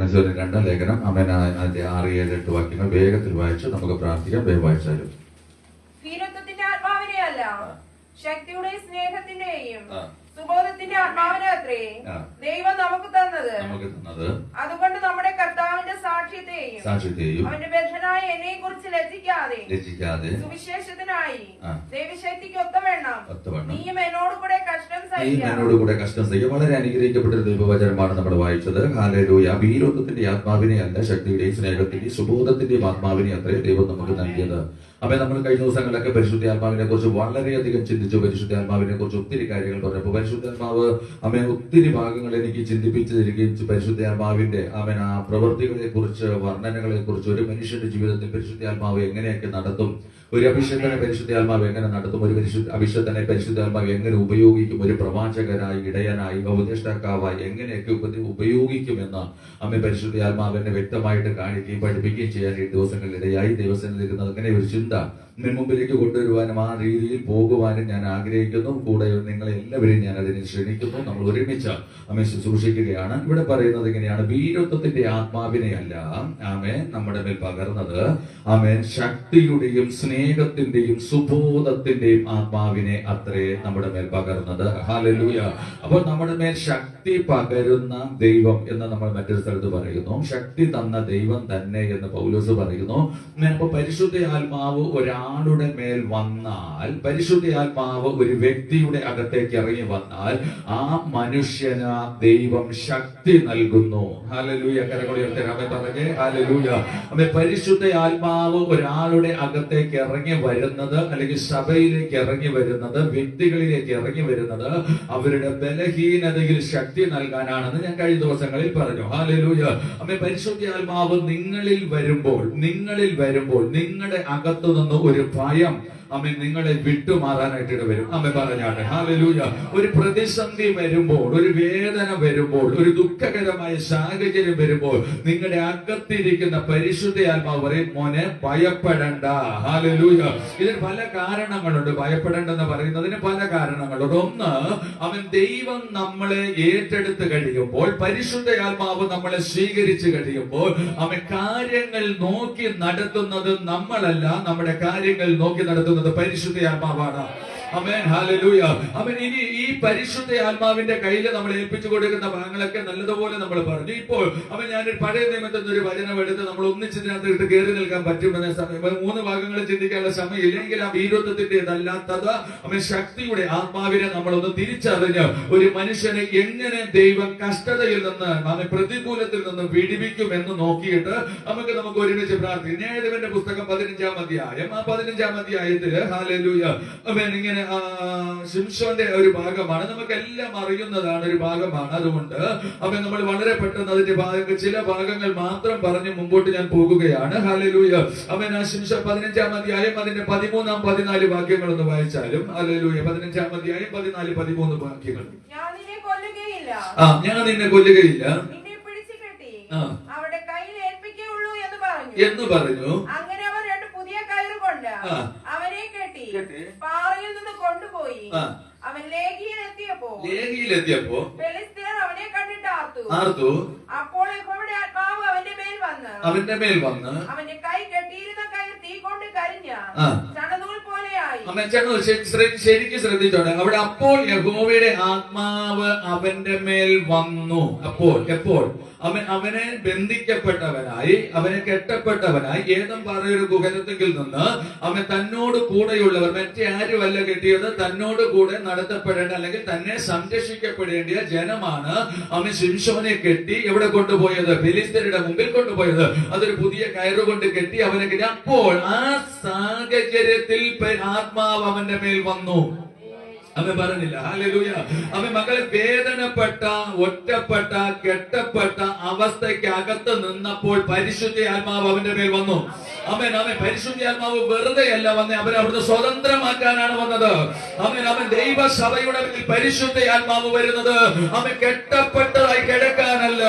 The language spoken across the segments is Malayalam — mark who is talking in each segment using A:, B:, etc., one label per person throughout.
A: തിമോഥെയോസിന് 2 ലേഖനം അതിന്റെ 6, 7, 8 വാക്യങ്ങൾ വേഗത്തിൽ വായിച്ച് നമുക്ക് പ്രാർത്ഥിക്കാം. വേഗം വായിച്ചാലും.
B: വീരത്വത്തിന്റെ ആത്മാവിനെ അല്ല, ശക്തിയുടെ സ്നേഹത്തിന്റെയും സുബോധത്തിന്റെ ആത്മാവിനെ അത്രേ ദൈവം നമുക്ക് തന്നത്. അതുകൊണ്ട് നമ്മുടെ കർത്താവിന്റെ സാക്ഷ്യത്തെയും അവന്റെ ബദ്ധനായ എന്നെ കുറിച്ച് ലജ്ജിക്കാതെ സുവിശേഷത്തിനായി ദൈവശക്തിക്ക് ഒത്തവണ്ണം നീയും എന്നോട് കൂടെ കഷ്ടം സഹിക്കുക.
A: വളരെ അനുഗ്രഹിക്കപ്പെട്ട ഒരു ദൈവവചനമാണ് നമ്മൾ വായിച്ചത്. ഹല്ലേലൂയ. വീരത്വത്തിന്റെ ആത്മാവിനെ അല്ല, ശക്തിയുടെയും സ്നേഹത്തിന്റെയും സുബോധത്തിന്റെയും ആത്മാവിനെ അത്രേ ദൈവം നമുക്ക് നൽകിയത്. അപ്പൊ നമ്മൾ കഴിഞ്ഞ ദിവസങ്ങളിലൊക്കെ പരിശുദ്ധാത്മാവിനെ കുറിച്ച് വളരെയധികം ചിന്തിച്ചു. പരിശുദ്ധാത്മാവിനെ കുറിച്ച് ഒത്തിരി കാര്യങ്ങൾ പറഞ്ഞപ്പോൾ പരിശുദ്ധാത്മാവ് ഒത്തിരി ഭാഗങ്ങൾ എനിക്ക് ചിന്തിപ്പിച്ചു തരികയും പരിശുദ്ധാത്മാവിന്റെ ആ പ്രവൃത്തികളെ കുറിച്ച്, വർണ്ണനകളെ കുറിച്ച്, ഒരു മനുഷ്യന്റെ ജീവിതത്തിൽ പരിശുദ്ധാത്മാവ് എങ്ങനെയൊക്കെ നടത്തും, ഒരു അഭിഷേകനെ പരിശുദ്ധാത്മാവ് എങ്ങനെ നടത്തും, ഒരു അഭിഷേകനെ പരിശുദ്ധാത്മാവ് എങ്ങനെ ഉപയോഗിക്കും, ഒരു പ്രവാചകനായി, ഇടയനായി, ഉപദേഷ്ടാക്കാവായി എങ്ങനെയൊക്കെ ഉപയോഗിക്കുമെന്ന് പരിശുദ്ധാത്മാവിനെ വ്യക്തമായിട്ട് കാണിക്കുകയും പഠിപ്പിക്കുകയും ചെയ്യാൻ ഈ ദിവസങ്ങളിലിടയായി. ദിവസങ്ങളിൽ ഇരുന്നത് അങ്ങനെ ഒരു ചിന്ത മുമ്പിലേക്ക് കൊണ്ടുവരുവാനും ആ രീതിയിൽ പോകുവാനും ഞാൻ ആഗ്രഹിക്കുന്നു. കൂടെ നിങ്ങളെ എല്ലാവരെയും ഞാൻ അതിനെ ക്ഷണിക്കുന്നു. നമ്മൾ ഒരുമിച്ച് ശുശ്രൂഷിക്കുകയാണ്. ഇവിടെ പറയുന്നത് ഇങ്ങനെയാണ്: വീരത്വത്തിന്റെ ആത്മാവിനെ അല്ല നമ്മുടെ മേൽ പകർന്നത്, ശക്തിയുടെയും സ്നേഹത്തിന്റെയും സുബോധത്തിന്റെയും ആത്മാവിനെ അത്രേ നമ്മുടെ മേൽ പകർന്നത്. ഹല്ലേലൂയ. അപ്പോൾ നമ്മുടെ മേൽ ശക്തി പകരുന്ന ദൈവം എന്ന് നമ്മൾ മറ്റൊരു സ്ഥലത്ത് പറയുന്നു. ശക്തി തന്ന ദൈവം തന്നെ എന്ന് പൗലോസ് പറയുന്നു. അപ്പൊ പരിശുദ്ധ ആത്മാവ് ഒരാളുടെ മേൽ വന്നാൽ, പരിശുദ്ധ ആത്മാവ് ഒരു വ്യക്തിയുടെ അകത്തേക്ക് ഇറങ്ങി വന്നാൽ ആ മനുഷ്യന് ദൈവം ശക്തി നൽകുന്നു. ഹല്ലേലൂയ. കരങ്ങളുയർത്തി പറഞ്ഞേ ഹല്ലേലൂയ. പരിശുദ്ധ ആത്മാവ് ഒരാളുടെ അകത്തേക്ക് ഇറങ്ങി വരുന്നത്, അല്ലെങ്കിൽ സഭയിലേക്ക് ഇറങ്ങി വരുന്നത്, വ്യക്തികളിലേക്ക് ഇറങ്ങി വരുന്നത് അവരുടെ ബലഹീനതയിൽ ശക്തി നൽകാനാണെന്ന് ഞാൻ കഴിഞ്ഞ ദിവസങ്ങളിൽ പറഞ്ഞു. ഹല്ലേലൂയ. പരിശുദ്ധ ആത്മാവ് നിങ്ങളിൽ വരുമ്പോൾ നിങ്ങളുടെ അകത്തു നിന്ന് ഒരു ഭയം നിങ്ങളെ വിട്ടുമാറാനായിട്ട് വരും. പറഞ്ഞാട്ടെ ഹല്ലേലൂയ. ഒരു പ്രതിസന്ധി വരുമ്പോൾ, ഒരു വേദന വരുമ്പോൾ, ഒരു ദുഃഖകരമായ സാഹചര്യം വരുമ്പോൾ നിങ്ങളുടെ അകത്തിരിക്കുന്ന പരിശുദ്ധ ആത്മാവ് പറയും, മോനെ ഭയപ്പെടണ്ട. ഹല്ലേലൂയ. ഇതിന് പല കാരണങ്ങളുണ്ട്. ഭയപ്പെടേണ്ടെന്ന് പറയുന്നതിന് പല കാരണങ്ങളുണ്ട്. ഒന്ന്, ദൈവം നമ്മളെ ഏറ്റെടുത്ത് കഴിയുമ്പോൾ, പരിശുദ്ധ ആത്മാവ് നമ്മളെ സ്വീകരിച്ചു കഴിയുമ്പോൾ കാര്യങ്ങൾ നോക്കി നടത്തുന്നത് നമ്മളല്ല, നമ്മുടെ കാര്യങ്ങൾ നോക്കി നടത്തുന്നത് പരിശുദ്ധ ആത്മാവാണ്. ആമേൻ. ഹല്ലേലൂയ. ഇനി ഈ പരിശുദ്ധ ആത്മാവിന്റെ കയ്യിൽ നമ്മൾ ഏൽപ്പിച്ചു കൊടുക്കുന്ന ഭാഗങ്ങളൊക്കെ നല്ലതുപോലെ നമ്മൾ പറഞ്ഞു. ഇപ്പോൾ ഞാനൊരു പഴയ നിയമത്തിൽ ഒരു വചനം എടുത്ത് നമ്മൾ ഒന്നിച്ചതിനകത്ത് കയറി നിൽക്കാൻ പറ്റുമെന്ന 3 ഭാഗങ്ങൾ ചിന്തിക്കാനുള്ള സമയമില്ലെങ്കിൽ ആ വീരത്വത്തിന്റേതല്ലാത്തത് ശക്തിയുടെ ആത്മാവിനെ നമ്മളൊന്ന് തിരിച്ചറിഞ്ഞ് ഒരു മനുഷ്യനെ എങ്ങനെ ദൈവം കഷ്ടതയിൽ നിന്ന്, പ്രതികൂലത്തിൽ നിന്ന് വിടിവിക്കുമെന്ന് നോക്കിയിട്ട് നമുക്ക് ഒരുമിച്ച് പ്രാർത്ഥിക്കാം. ന്യായാധിപന്റെ പുസ്തകം 15-ാം അധ്യായം. ആ 15-ാം അധ്യായത്തില് ഹല്ലേലൂയ ഇങ്ങനെ ശിംശോന്റെ ഒരു ഭാഗമാണ്, നമുക്കെല്ലാം അറിയുന്നതാണ് ഒരു ഭാഗമാണ്. അതുകൊണ്ട് നമ്മൾ വളരെ പെട്ടെന്ന് അതിന്റെ ചില ഭാഗങ്ങൾ മാത്രം പറഞ്ഞ് മുമ്പോട്ട് ഞാൻ പോകുകയാണ്. ഹല്ലേലൂയ. ശിംശോൻ 15-ാം അധ്യായം അതിന്റെ 13, 14 വാക്യങ്ങൾ ഒന്ന് വായിച്ചാലും. ഹല്ലേലൂയ. 15-ാം അധ്യായം 14, 13 വാക്യങ്ങൾ. ഞാൻ നിന്നെ കൊല്ലുകയില്ല,
B: അവരുടെ കയ്യിൽ ഏൽപ്പിക്കുകയുള്ളൂ
A: എന്ന് പറഞ്ഞു.
B: അങ്ങനെ അവർ 2 പുതിയ കയറുകൊണ്ട് അവനെ കെട്ടി പാറയിൽ നിന്ന് കൊണ്ടുപോയി. അവൻ ലേഖിയിലെത്തിയപ്പോ ഫെലിസ്ത്യർ അവനെ കണ്ടിട്ട് ആർത്തു. അപ്പോൾ യഹോവയുടെ ആത്മാവ് അവന്റെ മേൽ വന്ന് അവന്റെ കൈ കെട്ടിയിരുന്ന കയർ തീ കൊണ്ട് കരിഞ്ഞ ചണനൂൽ പോലെയായി.
A: ശരിക്കും ശ്രദ്ധിച്ചോട്ടെ അവിടെ. അപ്പോൾ യഹോവയുടെ ആത്മാവ് അവന്റെ മേൽ വന്നു. അപ്പോൾ എപ്പോൾ അവനെ ബന്ധിക്കപ്പെട്ടവനായി, അവനെ കെട്ടപ്പെട്ടവനായി ഏതും പറയൊരു ഗുഹനത്തിൽ നിന്ന് തന്നോട് കൂടെയുള്ളവർ, മറ്റേ ആരുമല്ല കെട്ടിയത്, തന്നോട് കൂടെ നടത്തപ്പെടേണ്ട അല്ലെങ്കിൽ തന്നെ സംരക്ഷിക്കപ്പെടേണ്ടിയ ജനമാണ് ശിംശോനെ കെട്ടി എവിടെ കൊണ്ടുപോയത്? ഫെലിസ്ത്യരുടെ മുമ്പിൽ കൊണ്ടുപോയത്. അതൊരു പുതിയ കയറുകൊണ്ട് കെട്ടി അവനെ കെട്ടി. അപ്പോൾ ആ സാഹചര്യത്തിൽ ആത്മാവ് അവന്റെ മേൽ വന്നു. പറഞ്ഞില്ല. ഹല്ലേലൂയ. മകളെ വേദനപ്പെട്ട, ഒറ്റപ്പെട്ട, കെട്ടപ്പെട്ട അവസ്ഥയ്ക്കകത്ത് നിന്നപ്പോൾ പരിശുദ്ധ ആത്മാവ് അവന്റെ മേൽ വന്നു. പരിശുദ്ധ ആത്മാവ് വെറുതെ അല്ല വന്നേ, അവൻ അവിടുന്ന് സ്വതന്ത്രമാക്കാനാണ് വന്നത്. അവൻ ദൈവസഭയുടെ പരിശുദ്ധ ആത്മാവ് വരുന്നത് കെട്ടപ്പെട്ടതായി കിടക്കാനല്ല,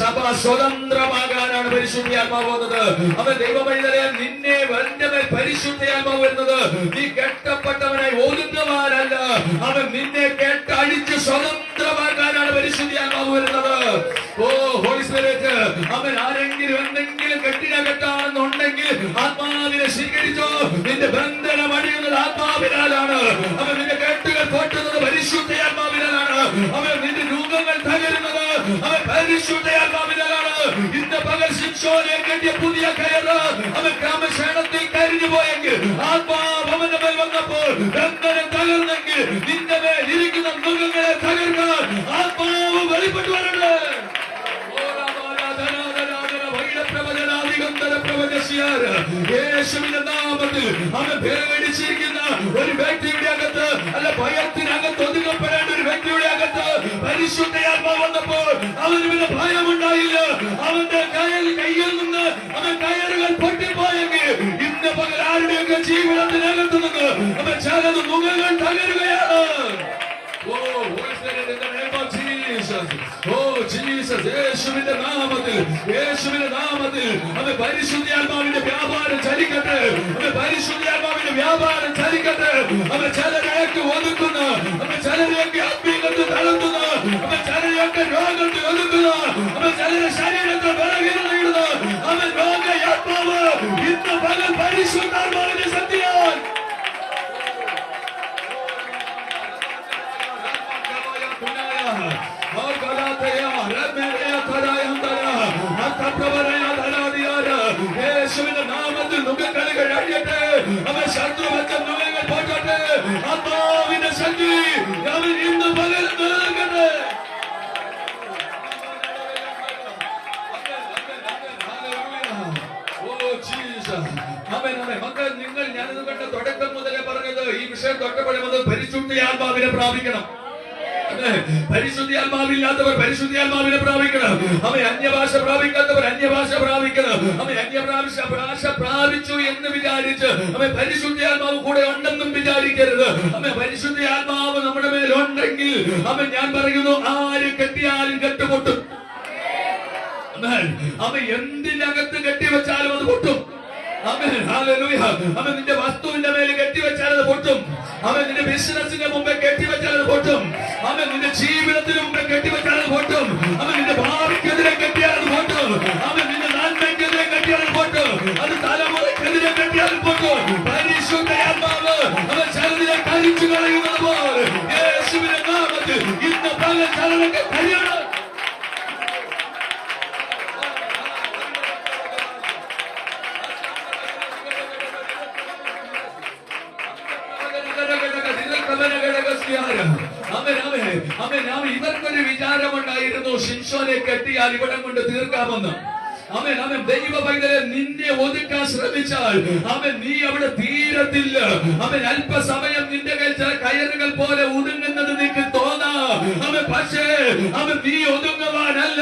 A: സഭ സ്വതന്ത്രമാകാനാണ് പരിശുദ്ധ ആത്മാവ് വന്നത്. ദൈവമൈതലേ, നിന്നെ പരിശുദ്ധ ആത്മാവ് വരുന്നത് നീ കെട്ടപ്പെട്ടവനായി ഒതുങ്ങുവാനല്ല, നിന്നെ കെട്ടഴിച്ച് സ്വതന്ത്രമാക്കാനാണ് പരിശുദ്ധ ആത്മാവ് വരുന്നത്. ഓ ഹോളി സ്പിരിറ്റ്, അവൻ ആരെങ്കിലും എന്തെങ്കിലും കെട്ടിനകത്താണെന്നുണ്ടെങ്കിൽ ആത്മാവിനെ സ്വീകരിച്ചോ. നിന്റെ ബന്ധനം അടിയുന്നത് ആത്മാവിനാലാണ്. അവൻ നിന്റെ കെട്ടുകൾ പൊട്ടുന്നത് പരിശുദ്ധ ആത്മാവിനാലാണ്. അവൻ നിന്റെ രൂപങ്ങൾ തകരുന്നത് അവൻ പരിശുദ്ധ ആത്മാവിനാലാണ്. ഇന്ന് പകൽ ശിക്ഷോനെ കെട്ടിയ പുതിയ കയറ് അവൻ ക്രമക്ഷണത്തിൽ കരിഞ്ഞു പോയെങ്കിൽ, ആത്മാവ് അവന്റെ മേൽ വന്നപ്പോൾ ബന്ധനം തകർന്നെങ്കിൽ, നിന്റെ മേൽ ഇരിക്കുന്ന മൃഗങ്ങളെ തകർക്കാൻ ആത്മാവ് വെളിപ്പെട്ടു വരട്ടെ. യേശുവിന്റെ നാമത്തിൽ അവൻ പേടിച്ചിരിക്കുന്ന ഒരു വ്യക്തിയുടെ അകത്ത്, അല്ല ഭയത്തിനകത്ത് ഒതുങ്ങപ്പെടേണ്ട ഒരു വ്യക്തിയുടെ അകത്ത് പരിശുദ്ധ ആത്മാവ് വന്നപ്പോൾ അവന് പിന്നെ ഭയമുണ്ടായില്ല. അവന്റെ കയ്യിൽ നിന്ന് അവൻ കയറുകൾ പൊട്ടിപ്പോയെങ്കിൽ, ഇന്ന് പകൽ ആരുടെയൊക്കെ ജീവിതത്തിനകത്ത് നിന്ന് അവൻ ചിലത് മുഖങ്ങൾ തകരുകയാണ്. യേശുവിന്റെ നാമത്തിൽ, യേശുവിന്റെ നാമത്തിൽ അവൻ പരിശുദ്ധാത്മാവിന്റെ വ്യാപാരം ചലിക്കട്ടെ. അവൻ പരിശുദ്ധാത്മാവിന്റെ വ്യാപാരം ചലിക്കട്ടെ. അവൻ ചിലരെയൊക്കെ ഒതുക്കുന്ന, അവൻ ചിലരെയൊക്കെ ആത്മീയത്തിൽ തളർത്തുന്ന, അവൻ ചിലരെയൊക്കെ രോഗത്തിൽ ഒതുക്കുന്ന, അവൻ ചിലരെ ശരീരത്തിൽ ബലഹീനതയിടുന്ന അവൻ രോഗാത്മാവ് ഇന്ന് പകൽ പരിശുദ്ധാത്മാവിന്റെ ശക്തിയാൽ യേശുവിന്റെ നാമത്തിൽ നുകക്കളികൾ അഴിയട്ടെ. അവൻ ശത്രുവച്ച നുകങ്ങൾ പോട്ടെ. ആത്മാവിന്റെ ശക്തി അവൻ ഇന്ന് പകൽ നൽകട്ടെ. മക്കൾ, നിങ്ങൾ ഞാനിത് കണ്ട തുടക്കം മുതലേ പറഞ്ഞത്, ഈ വിഷയം തൊട്ടപ്പെടുന്നത് പരിശുദ്ധ ആത്മാവിനെ പ്രാപിക്കണം. പരിശുദ്ധാത്മാവില്ലാത്തവർ പരിശുദ്ധാത്മാവിനെ പ്രാപിക്കണം. അവൻ അന്യഭാഷ പ്രാപിക്കാത്തവർ അന്യഭാഷ പ്രാപിക്കണം. അവൻ അന്യഭാഷ പ്രാപിച്ചു എന്ന് വിചാരിച്ച് അവൻ പരിശുദ്ധാത്മാവ് കൂടെ ഉണ്ടെന്നും വിചാരിക്കരുത്. അവൻ പരിശുദ്ധാത്മാവ് നമ്മുടെ മേലുണ്ടെങ്കിൽ അവൻ, ഞാൻ പറയുന്നു, ആര് കെട്ടിയാലും കെട്ടുപൊട്ടും. അവൻ എന്തിനകത്ത് കെട്ടിവെച്ചാലും അത് പൊട്ടും. അവൻ നിന്റെ വസ്തുവിന്റെ മേൽ കെട്ടിവെച്ചാൽ അത് പൊട്ടും. അവൻ നിന്റെ ബിസിനസിന്റെ മുമ്പേ കെട്ടിവെച്ചാൽ അത് പൊട്ടും. അവൻ നിന്റെ ജീവിതത്തിന് മുമ്പേ കെട്ടിവെച്ചാൽ അത് പൊട്ടും. അവൻ നിന്റെ ഭാവിക്കെതിരെ കെട്ടിയാൽ അത് പൊട്ടും. അവൻ നിന്റെ നന്മയ്ക്കെതിരെ കെട്ടിയാൽ അത് പൊട്ടും. അത് തലമുറയ്ക്കെതിരെ കെട്ടിയാൽ പൊട്ടും. പരിശുദ്ധ ആത്മാവ് അവൻ ചലനിനെ കരിച്ചു കളയുന്നത് പോലെ യേശുവിന്റെ നാമത്തിൽ ഇന്ന് പല ചലനങ്ങൾ കഴിയണം. ഇവർക്കൊരു വിചാരമുണ്ടായിരുന്നു, ശിംശോനെ കെട്ടിയാൽ ഇവിടം കൊണ്ട് തീർക്കാമെന്ന്. അവൻ ദൈവ പൈതലെ, നിന്നെ ഒതുക്കാൻ ശ്രമിച്ചാൽ നീ അവിടെ തീരത്തില്ല. അല്പസമയം നിന്റെ കയറുകൾ പോലെ ഒതുങ്ങുന്നത് നിനക്ക് തോന്നാം. പക്ഷേ നീ ഒതുങ്ങുവാനല്ല,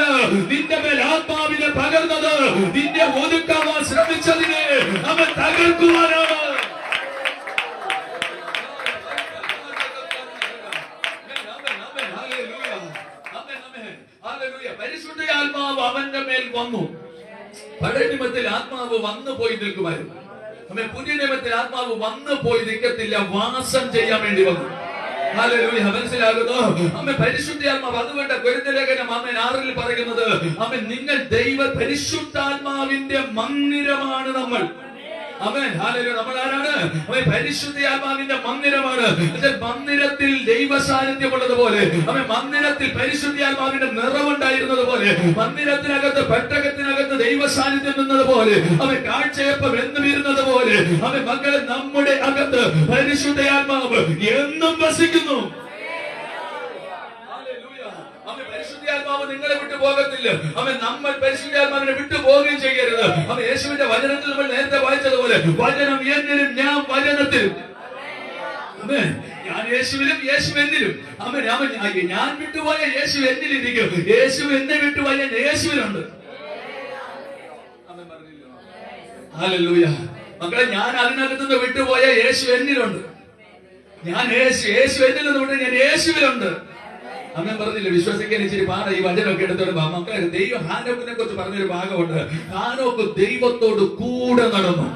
A: നിന്റെ മേൽ ആത്മാവിനെ പകർന്നത് നിന്നെ ഒതുക്കാൻ ശ്രമിച്ചതിനെ തകർക്കുവാനാണ്. പരിശുദ്ധ ആത്മാവ് അവന്റെ മേൽ വന്നു. പഴയ നിയമത്തിൽ ആത്മാവ് വന്നു പോയി നിൽക്കുമായിരുന്നു. പുതിയ നിയമത്തിൽ ആത്മാവ് വന്നു പോയി നിൽക്കത്തില്ല, വാസം ചെയ്യാൻ വേണ്ടി വന്നു. മനസ്സിലാകുന്നു? പരിശുദ്ധാത്മാവ്. അതുകൊണ്ട് കൊരിന്ത്യർ ലേഖനം 6 പറയുന്നത്, നിങ്ങൾ ദൈവ പരിശുദ്ധാത്മാവിന്റെ മന്ദിരമാണ് നമ്മൾ. നമ്മൾ ആരാണ്? പരിശുദ്ധാത്മാവിന്റെ മന്ദിരമാണ്. മന്ദിരത്തിൽ ദൈവ സാന്നിധ്യമുള്ളത് പോലെ, മന്ദിരത്തിൽ പരിശുദ്ധാത്മാവിന്റെ നിറവുണ്ടായിരുന്നത് പോലെ, മന്ദിരത്തിനകത്ത് പെട്ടകത്തിനകത്ത് ദൈവ സാന്നിധ്യം നിന്നത് പോലെ, കാഴ്ചയപ്പം എന്നും ഇരുന്നത് പോലെ, മക്കളെ, നമ്മുടെ അകത്ത് പരിശുദ്ധാത്മാവ് എന്നും വസിക്കുന്നു. പരിശുദ്ധാത്മാവ് നിങ്ങളെ വിട്ടു പോകത്തില്ല. നമ്മൾ പരിശുദ്ധാത്മാവിനെ വിട്ടു പോവുകയും ചെയ്യരുത്. യേശുവിന്റെ വചനത്തിൽ നമ്മൾ നേരത്തെ വായിച്ചതുപോലെ, വചനം എന്നിലും ഞാൻ വചനത്തിലും. ഞാൻ യേശുവിലും യേശു എന്നിലും. ഞാൻ വിട്ടുപോയ യേശു എന്നിലിരിക്കും. യേശു എന്നെ വിട്ടുപോയ യേശുവിനുണ്ട്. മക്കളെ, ഞാൻ അതിനകത്തുനിന്ന് വിട്ടുപോയ യേശു എന്നിലുണ്ട്. ഞാൻ യേശു എന്നിൽ നിന്നുകൊണ്ട് ഞാൻ യേശുവിലുണ്ട്. അമ്മ പറഞ്ഞില്ല, വിശ്വസിക്കാൻ ഇച്ചിരി പാട. ഈ വചനമൊക്കെ എടുത്തോണ്ട് മക്കളെ, ദൈവം ഹാനോക്കിനെ കുറിച്ച് പറഞ്ഞൊരു ഭാഗമുണ്ട്. ഹാനോക്ക് ദൈവത്തോട് കൂടെ നടന്നു.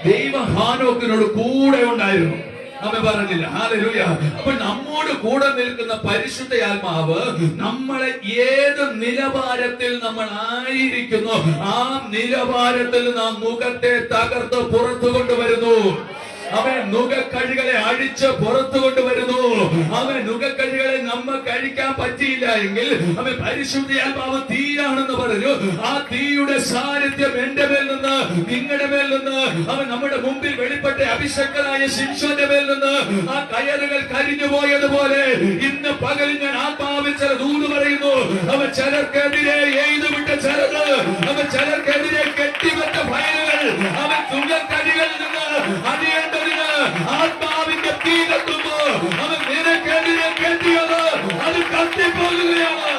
A: ദൈവം ഹാനോക്കിനോട് കൂടെ ഉണ്ടായിരുന്നു. അമ്മ പറഞ്ഞില്ല. ഹല്ലേലൂയ. അപ്പോൾ നമ്മോട് കൂടെ നിൽക്കുന്ന പരിശുദ്ധ ആത്മാവ് നമ്മളെ ഏത് നിലവാരത്തിൽ നമ്മൾ ആയിരിക്കുന്നു ആ നിലവാരത്തിൽ നാം മുഖത്തെ തകർത്ത് പുറത്തു കൊണ്ടുവരുന്നു. അവൻ നുകക്കഴികളെ അഴിച്ച് പുറത്തു കൊണ്ടുവരുന്നു. അവൻ നുകക്കഴികളെ നമ്മ കഴിക്കാൻ പറ്റിയില്ല എങ്കിൽ അവൻ പരിശുദ്ധാത്മാവ് തീയാണെന്ന് പറഞ്ഞു. ആ തീയുടെ സാന്നിധ്യം എന്റെ മേൽ നിന്ന് നിങ്ങളുടെ മേൽ നിന്ന് അവൻ നമ്മുടെ മുമ്പിൽ വെളിപ്പെട്ട അഭിഷക്തനായ ശിംശോന്റെ മേൽ നിന്ന് ആ കയറുകൾ കരിഞ്ഞു പോയതുപോലെ ഇന്ന് പകലിൽ ഞാൻ ആത്മാവിൽ ചില ദൂത് പറയുന്നു. അവൻ ചിലർക്കെതിരെ എഴുതുവിട്ട ചിലത്, അവൻ ചിലർക്കെതിരെ കെട്ടിവെച്ച ഫയലുകൾ അവൻ നുകക്കഴികളിൽ നിന്ന് അറിയേണ്ടതിന് ആത്മാവിന്റെ തീ കത്തുമ്പോ അവൻ നിനക്കെതിരെ കെട്ടിയത് അത് കത്തിപ്പോകുകയാണ്.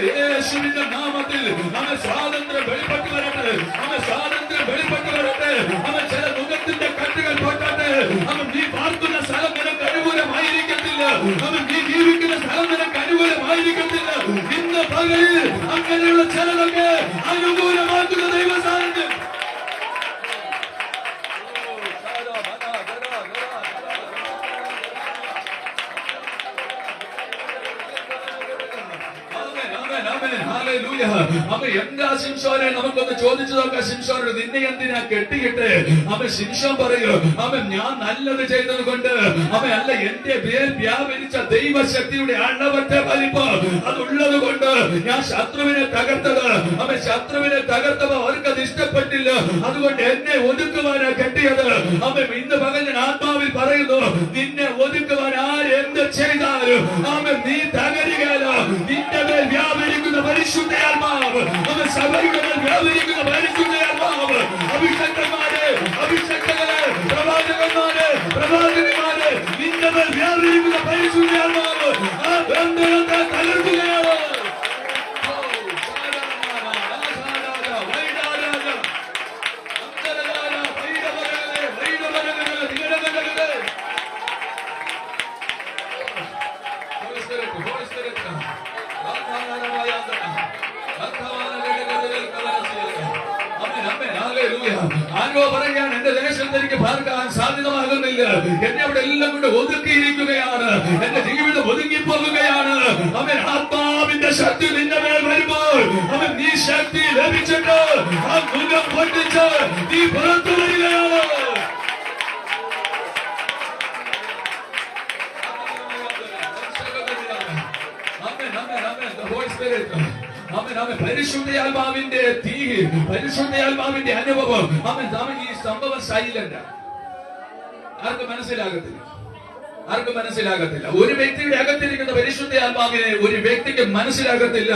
A: യേശുവിന്റെ നാമത്തിൽ അവൻ സ്വാതന്ത്ര്യം വെളിപ്പെട്ടു വരട്ടെ. അവൻ സ്വാതന്ത്ര്യം വെളിപ്പെട്ടു വരട്ടെ. അവൻ ചില മുഖത്തിന്റെ കട്ടുകൾ പൊട്ടട്ടെ. അവൻ നീ പാർക്കുന്ന സ്ഥലം നിനക്ക് അനുകൂലമായിരിക്കത്തില്ല. അവൻ നീ ജീവിക്കുന്ന സ്ഥലം നിനക്ക് അനുകൂലമായിരിക്കത്തില്ല. ഇന്ന് പകലിൽ അങ്ങനെയുള്ള ചിലതൊക്കെ അനുകൂലമാക്കുന്ന ദൈവ സാന്നിധ്യം അപ്പൊ എന്താ ശിംശോനെ നമുക്കൊന്ന് ചോദിച്ചു നോക്കാം. ശിംശോനോട് നിന്നെ എന്തിനാ കെട്ടിയിട്ട്? അവൻ ശിംശോൻ പറയൂ, അവൻ ഞാൻ നല്ലത് ചെയ്തത് കൊണ്ട് അവൻ അല്ല, എന്റെ പേർ വ്യാപരിച്ച ദൈവശക്തിയുടെ അളവറ്റ വലിപ്പം അതുള്ളത് കൊണ്ട് ഞാൻ ശത്രുവിനെ തകർത്തത്. അവൻ ശത്രുവിനെ തകർത്തപ്പോ അവർക്കത് ഇഷ്ടപ്പെട്ടില്ല. അതുകൊണ്ട് എന്നെ ഒതുക്കുവാനാ കെട്ടിയത്. അവൻ ഇന്ന് പകൽ ഞാൻ ആത്മാവിൽ പറയുന്നു, നിന്നെ ഒതുക്കുവാൻ ആരെന്ത് ചെയ്താലും അവൻ നീ തകരുകയല്ല. നിന്റെ മേൽ വ്യാപരിക്കുന്ന പരിശുദ്ധയാത്മാവ്, അവൻ സഭയുടെ മേൽ വ്യാപരിക്കുന്ന പരിശുദ്ധയാത്മാവ്, അഭിഷക്തന്മാരെ അഭിഷക്തരെ പ്രവാചകന്മാരെ പ്രവാചകന്മാരെ നിന്റെ മേൽ വ്യാപരിക്കുന്ന പരിശുദ്ധയാത്മാവ് ആ ബന്ധനത്തെ തകർക്കുകയാണ്. ആരോ പറയാൻ എന്റെ ദേശത്ത് എനിക്ക് പാർക്കാൻ സാധ്യതമാകുന്നില്ല. എന്നെ അവിടെ എല്ലാം കൊണ്ട് ഒതുക്കിയിരിക്കുകയാണ്. എന്റെ ജീവിതം ഒതുങ്ങിപ്പോകുകയാണ്. അവൻ ആത്മാവിന്റെ ശക്തി നിന്റെ മേൽ വരുമ്പോൾ അവൻ നീ ശക്തി ലഭിച്ചിട്ട് ആ മുഖം പൊട്ടിച്ച് നീ പുറത്തു വരികയാണ്. പരിശുദ്ധയാത്മാവിന്റെ തീ, പരിശുദ്ധയാത്മാവിന്റെ അനുഭവം അവൻ ഈ സംഭവം സൈലന്റ്. ആർക്കും മനസ്സിലാകത്തില്ല. ഒരു വ്യക്തിയുടെ അകത്തിരിക്കുന്ന പരിശുദ്ധയാത്മാവിനെ ഒരു വ്യക്തിക്ക് മനസ്സിലാകത്തില്ല.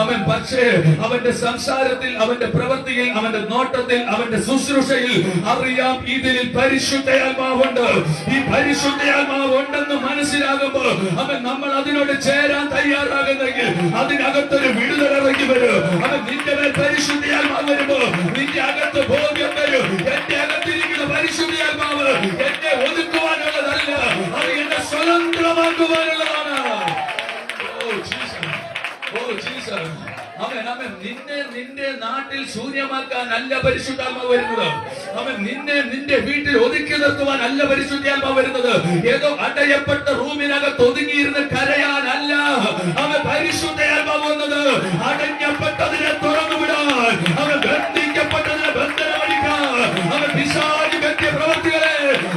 A: അവൻ പക്ഷേ അവന്റെ സംസാരത്തിൽ, അവന്റെ പ്രവൃത്തിയിൽ, അവന്റെ നോട്ടത്തിൽ, അവന്റെ ശുശ്രൂഷയിൽ അറിയാം ഇതിൽ പരിശുദ്ധയാത്മാവുണ്ട്. ഈ പരിശുദ്ധയാത്മാവ് ഉണ്ടെന്ന് മനസ്സിലാകുമ്പോൾ അവൻ നമ്മൾ അതിനോട് ചേരാൻ തയ്യാറാകുന്നെങ്കിൽ അതിനകത്തൊരു വിടുതൽ ഇറങ്ങി വരും. അവൻ നിന്റെ മേൽ പരിശുദ്ധയാത്മാവ് വരുമ്പോ നിന്റെ അകത്ത് ബോധ്യം വരും, എന്റെ അകത്തിരിക്കുന്ന പരിശുദ്ധയാത്മാവ് എന്നെ ഒതുക്കുവാനുള്ളതല്ല, അത് എന്നെ സ്വതന്ത്രമാക്കുവാനുള്ളതാണ്. അവൻ നിന്റെ നാട്ടിൽ ശൂന്യമാക്കാൻ അല്ല പരിശുദ്ധാത്മാവ് വരുന്നത്. അവൻ നിന്റെ വീട്ടിൽ ഒതുക്കി നിർത്തുവാൻ അല്ല പരിശുദ്ധാത്മാവ് വരുന്നത്. ഏതോ അടയപ്പെട്ട റൂമിനകത്ത് ഒതുങ്ങിയിരുന്ന് കരയാനല്ല അവൻ പരിശുദ്ധാത്മാവ് വന്നത്. അടഞ്ഞപ്പെട്ടതിനെ തുറന്നുവിടാൻ, അവൻ ബന്ധിക്കപ്പെട്ടതിനെ ബന്ധനമടിക്കാൻ, അവൻ പിശാച് പറ്റിയ പ്രവൃത്തികളെ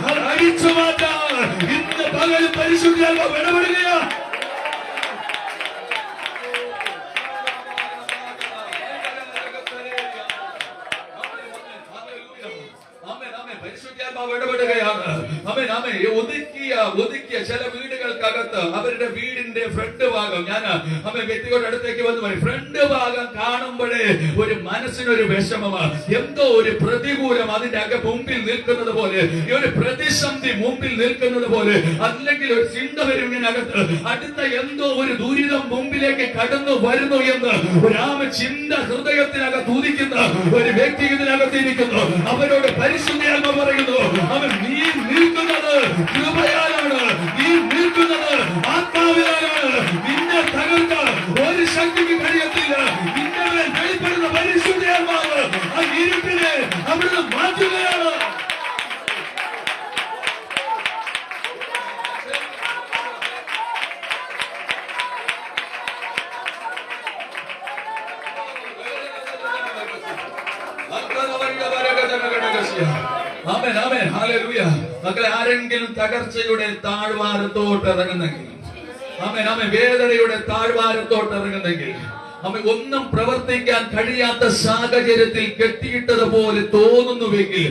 A: അത് അഴിച്ചു മാറ്റാൻ ഇന്ന് പകൽ പരിശുദ്ധാത്മാവ് ഇടപെടുകയാണ്. ഇടപെടുകയാണ്. ഒതുക്കിയ ചില വീടുകൾക്കകത്ത് അവരുടെ വീടിന്റെ ഫ്രണ്ട് ഭാഗം, ഞാൻ വ്യക്തികളുടെ അടുത്തേക്ക് വന്ന് പറയും, ഫ്രണ്ട് ഭാഗം കാണുമ്പോഴേ ഒരു മനസ്സിനൊരു വിഷമമാണ്. എന്തോ ഒരു പ്രതികൂലം അതിന്റെ മുമ്പിൽ നിൽക്കുന്നത് പോലെ, ഈ ഒരു പ്രതിസന്ധി മുമ്പിൽ നിൽക്കുന്നത് പോലെ, അല്ലെങ്കിൽ ഒരു ചിന്ത വരും ഇതിനകത്ത്, അടുത്ത എന്തോ ഒരു ദുരിതം മുമ്പിലേക്ക് കടന്നു വരുന്നു എന്ന് ഒരു ചിന്ത ഹൃദയത്തിനകത്ത് ഉദിക്കുന്ന ഒരു വ്യക്തി ഇതിനകത്തിരിക്കുന്നു. അവരോട് പരിശുദ്ധാത്മാവ് പറയുന്നു, അവൻ നീ നിൽക്കുന്നത് കൃപയാലാണ്, നീ നിൽക്കുന്നത് ആത്മാവിലാണ്. നിന്നെ തകർക്കാൻ ഒരു ശക്തിക്ക് കഴിയത്തില്ല. നിന്റെ മേൽ വെളിപ്പെടുന്ന പരിശുദ്ധാത്മാവ് ഹല്ലേലൂയ. മക്കളെ, ആരെങ്കിലും തകർച്ചയുടെ താഴ്വാരത്തോട്ട് ഇറങ്ങുന്നെങ്കിൽ, ആമേൻ ആമേൻ, വേദനയുടെ താഴ്വാരത്തോട്ട് ഇറങ്ങുന്നെങ്കിൽ, ഒന്നും പ്രവർത്തിക്കാൻ കഴിയാത്ത സാഹചര്യത്തിൽ കെട്ടിയിട്ടതുപോലെ തോന്നുന്നുവെങ്കിൽ,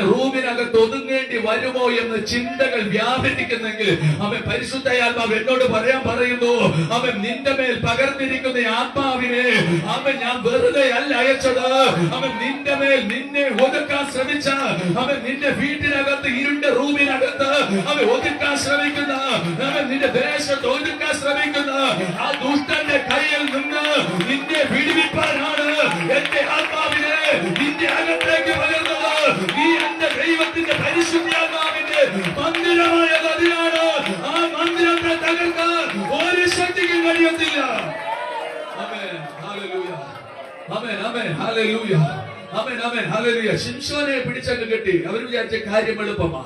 A: റൂമിനകത്ത് ഒതുങ്ങേണ്ടി വരുമോ എന്ന് ചിന്തകൾ വ്യാപരിക്കുന്നെങ്കിൽ, പരിശുദ്ധയാത്മാവ് എന്നോട് പറയുന്നു, നിന്റെ മേൽ പകർന്നിരിക്കുന്ന ആത്മാവിനെ ഞാൻ വെറുതെ അല്ല അയച്ചത്. നിന്റെ മേൽ നിന്നെ ഒതുക്കാൻ ശ്രമിച്ച, നിന്റെ വീട്ടിനകത്ത് ഇരുണ്ട റൂമിനകത്ത് ഒതുക്കാൻ ശ്രമിക്കുന്ന, നിന്റെ ദേശത്ത് ഒതുക്കാൻ ശ്രമിക്കുന്ന ആ ദുഷ്ടന്റെ കയ്യിൽ നിന്ന് നിന്നെ വിടുവിപ്പാനാണ് എന്റെ ആത്മാവിനെ നിന്റെ അകത്തേക്ക് പകർന്നത്. നീ എന്റെ ദൈവത്തിന്റെ പരിശുദ്ധാത്മാവിന്റെ മന്ദിരമായത്. അതിനാണ് ആ മന്ദിരത്തെ തകർക്കാൻ ഒരു ശക്തിക്കും കഴിയത്തില്ല. ആമേൻ, ഹല്ലേലൂയ. ആമേൻ ആമേൻ, ഹല്ലേലൂയ. ആമേൻ ആമേൻ, ഹല്ലേലൂയ. ശിംശോനെ പിടിച്ചങ്ങ് കെട്ടി. അവർ വിചാരിച്ച കാര്യം എളുപ്പമാ.